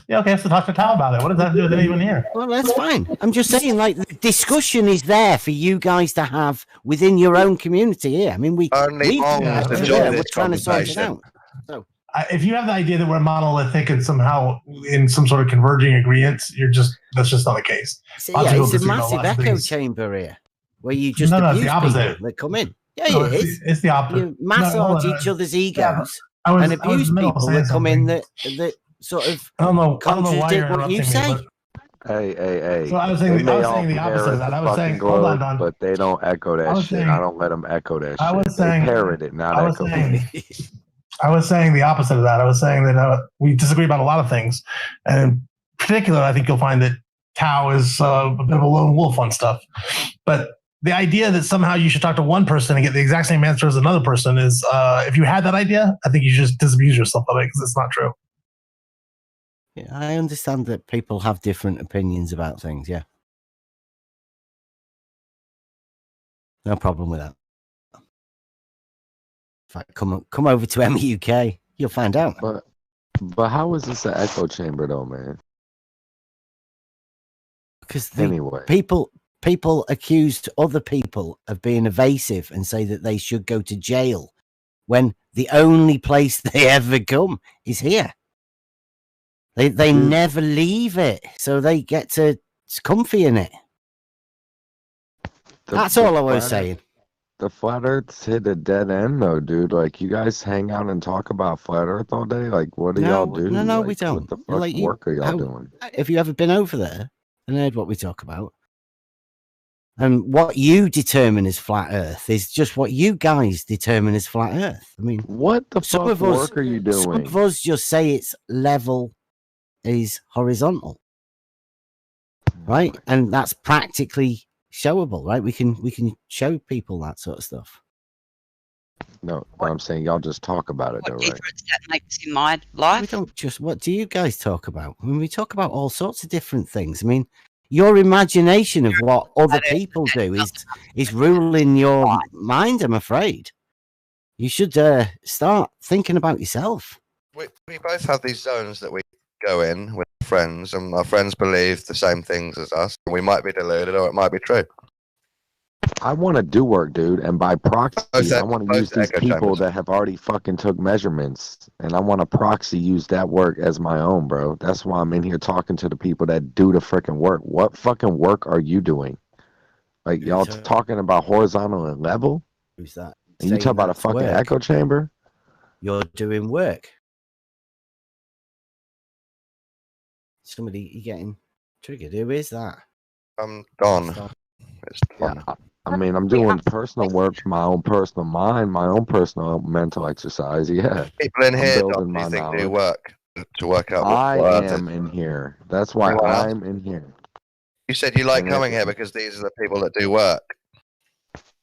Yeah, okay, so talk to Tao about it. What does that have to do with anyone here? Well, that's fine. I'm just saying, like, the discussion is there for you guys to have within your own community here. I mean, we're trying to sort it out. So, if you have the idea that we're monolithic and somehow in some sort of converging agreement, that's just not the case. it's a massive echo chamber here where you just abuse it's the opposite. people that come in. Yeah, No, it's the opposite. You massage each other's egos I was and abuse middle of people saying that come in something. that sort of I don't know why contradict you're what you interrupting say. me, Hey. So I was They saying, may the all opposite parrot of that. I the was saying, fucking hold on, globe, Don. but they don't echo that I was shit. saying- I don't let them echo that I shit. was saying- They parrot it, not I was echo saying- it. I was saying the opposite of that. I was saying that we disagree about a lot of things. And in particular, I think you'll find that Tao is a bit of a lone wolf on stuff. But the idea that somehow you should talk to one person and get the exact same answer as another person is, if you had that idea, I think you should just disabuse yourself of it because it's not true. Yeah, I understand that people have different opinions about things. Yeah. No problem with that. In fact, come over to MEUK. You'll find out. But how is this an echo chamber, though, man? Because anyway, people accused other people of being evasive and say that they should go to jail when the only place they ever come is here. They never leave it, so they get to it's comfy in it. That's all I was saying. The flat Earth's hit a dead end, though, dude. Like, you guys hang out and talk about flat Earth all day. Like, what do y'all do? No, like, we don't. What the fuck Like, work are y'all doing? Have you ever been over there and heard what we talk about? And what you determine as flat Earth is just what you guys determine as flat Earth. I mean, what the fuck work are you doing? Some of us just say it's level is horizontal, right? And that's practically showable, right? We can show people that sort of stuff. No, but I'm saying y'all just talk about it, though, right? That makes in my life. We don't just. What do you guys talk about? I mean, we talk about all sorts of different things. I mean, your imagination of what other people do is ruling your mind. I'm afraid you should start thinking about yourself. We both have these zones that we go in with friends, and our friends believe the same things as us. We might be deluded, or it might be true. I want to do work, dude, and by proxy, I want to use these echo people chambers. that have already fucking took measurements, and I want to proxy use that work as my own, bro. That's why I'm in here talking to the people that do the freaking work. What fucking work are you doing? Like, y'all talking about horizontal and level? Who's that? And you talk about a that's fucking work. echo chamber? You're doing work. Somebody, you getting triggered. Who is that? Don. It's fun. I mean, I'm doing personal work for my own personal mind, my own personal mental exercise. Yeah. People in I'm here, building Don, do my you think do knowledge. work to work out I what am in here. That's why Anyone else? I'm in here. You said you like And coming here because these are the people that do work.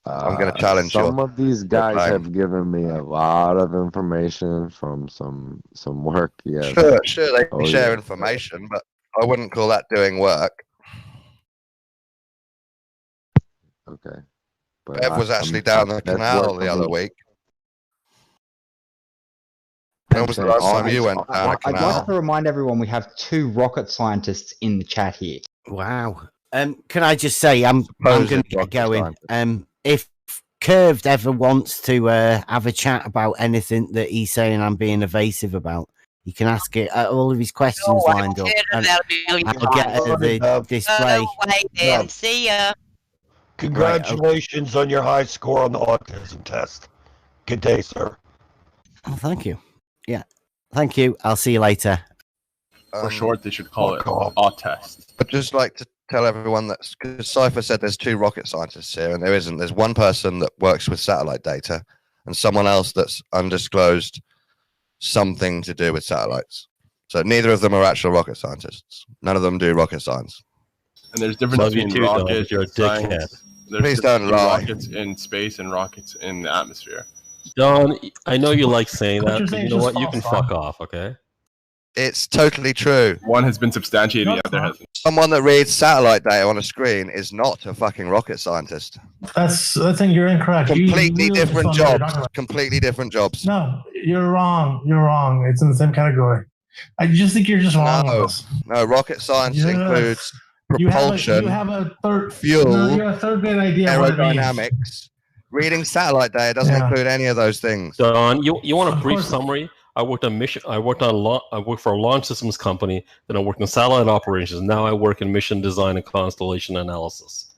I'm going to challenge you. Some of these guys have given me a lot of information from some work. Yes. Sure, they can share information, but I wouldn't call that doing work. Okay. But Bev was actually down the canal the other week. When was the last time you went down a I'd canal? like to remind everyone we have 2 rocket scientists in the chat here. Wow. Can I just say I'm Supposed going to get rocket going. If Curved ever wants to have a chat about anything that he's saying I'm being evasive about, you can ask it all of his questions lined up. And I'll get the display. Then. See ya. Congratulations on your high score on the autism test. Good day, sir. Oh, thank you. Yeah. Thank you. I'll see you later. For short, they should call it a test. I'd just like to tell everyone that, because Cypher said there's 2 rocket scientists here, and there isn't. There's one person that works with satellite data, and someone else that's undisclosed something to do with satellites. So neither of them are actual rocket scientists. None of them do rocket science. And there's difference Love you between too, Don, rockets you're a and science. dickhead. There's Please difference don't between lie. Rockets in space and rockets in the atmosphere. Don, I know you like saying What that, you're but saying you is know just what? You false, can Don. fuck off, okay? It's totally true. One has been substantiated, No, the other hasn't. Someone that reads satellite data on a screen is not a fucking rocket scientist. That's you're incorrect. Completely You different just don't know what you're jobs. talking about. Completely different jobs. No, you're wrong. You're wrong. It's in the same category. I just think you're just wrong with us. No, rocket science Yes. includes You propulsion, have a third fuel, No, you have a third grade idea of what it means. aerodynamics. Reading satellite data doesn't include any of those things. Don, you want a Of brief course. summary? I worked on mission. I worked for a launch systems company. Then I worked in satellite operations. Now I work in mission design and constellation analysis.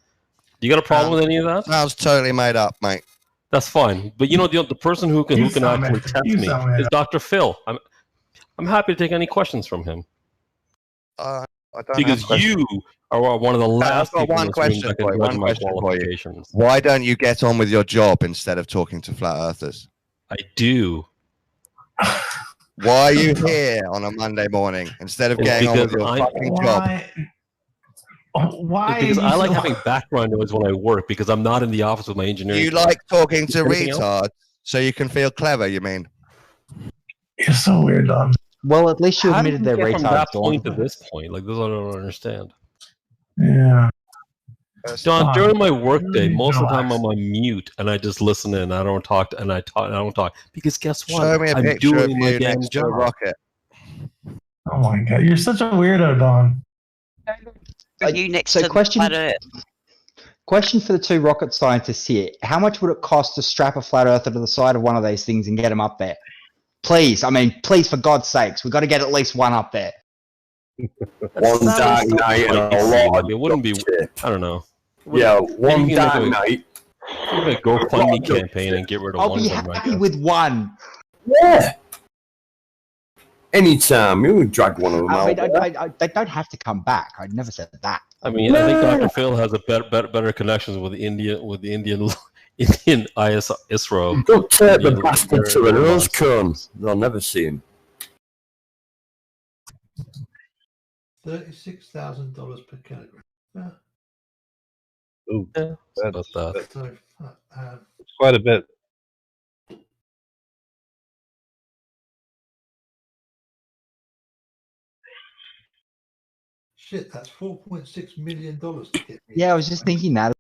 Do you got a problem with any of that? Sounds totally made up, mate. That's fine. But you know the person who can actually test me is Dr. Phil. I'm happy to take any questions from him. I don't Because have questions. you are one of the I've last got people in one this room question that for can you. judge One my question for you. qualifications. Why don't you get on with your job instead of talking to flat earthers? I do. Why are you here on a Monday morning instead of It's getting on with because your fucking job? Why? Because are you I like so- having background noise when I work because I'm not in the office with my engineering. You team. like talking to Anything else? retards so you can feel clever, you mean? You're so weird, Don. Well, at least you How did admitted you they're get from retards, that Dawn. point to this point? Like this, I don't understand. Yeah. Don, during my work day, really most of the time relax. I'm on mute and I just listen in. I don't talk, and I don't talk because guess what? Show me a I'm picture of doing my you damn next to a job. rocket. Oh my god, you're such a weirdo, Don. You next So to question- the flat Earth. Question for the 2 rocket scientists here. How much would it cost to strap a flat earther to the side of one of these things and get them up there? Please, please, for God's sakes, we've got to get at least one up there. One dark night and a lot of It wouldn't be. shit. I don't know. Yeah, Maybe one you can dark make night. a GoFundMe campaign and get rid of I'll one be of them. I happy guess. with one. Yeah. Anytime you would drag one of them I mean, out. they don't have to come back. I never said that. I mean, I think Dr. Phil has a better connections with the Indian ISRO. Go take the Indian- bastard to an nose cone. They'll never see him. $36,000 per kilogram. Yeah. Ooh, Yeah, that's, about that. that's So, quite a bit. shit, that's $4.6 million to get me. Yeah, I was just thinking that.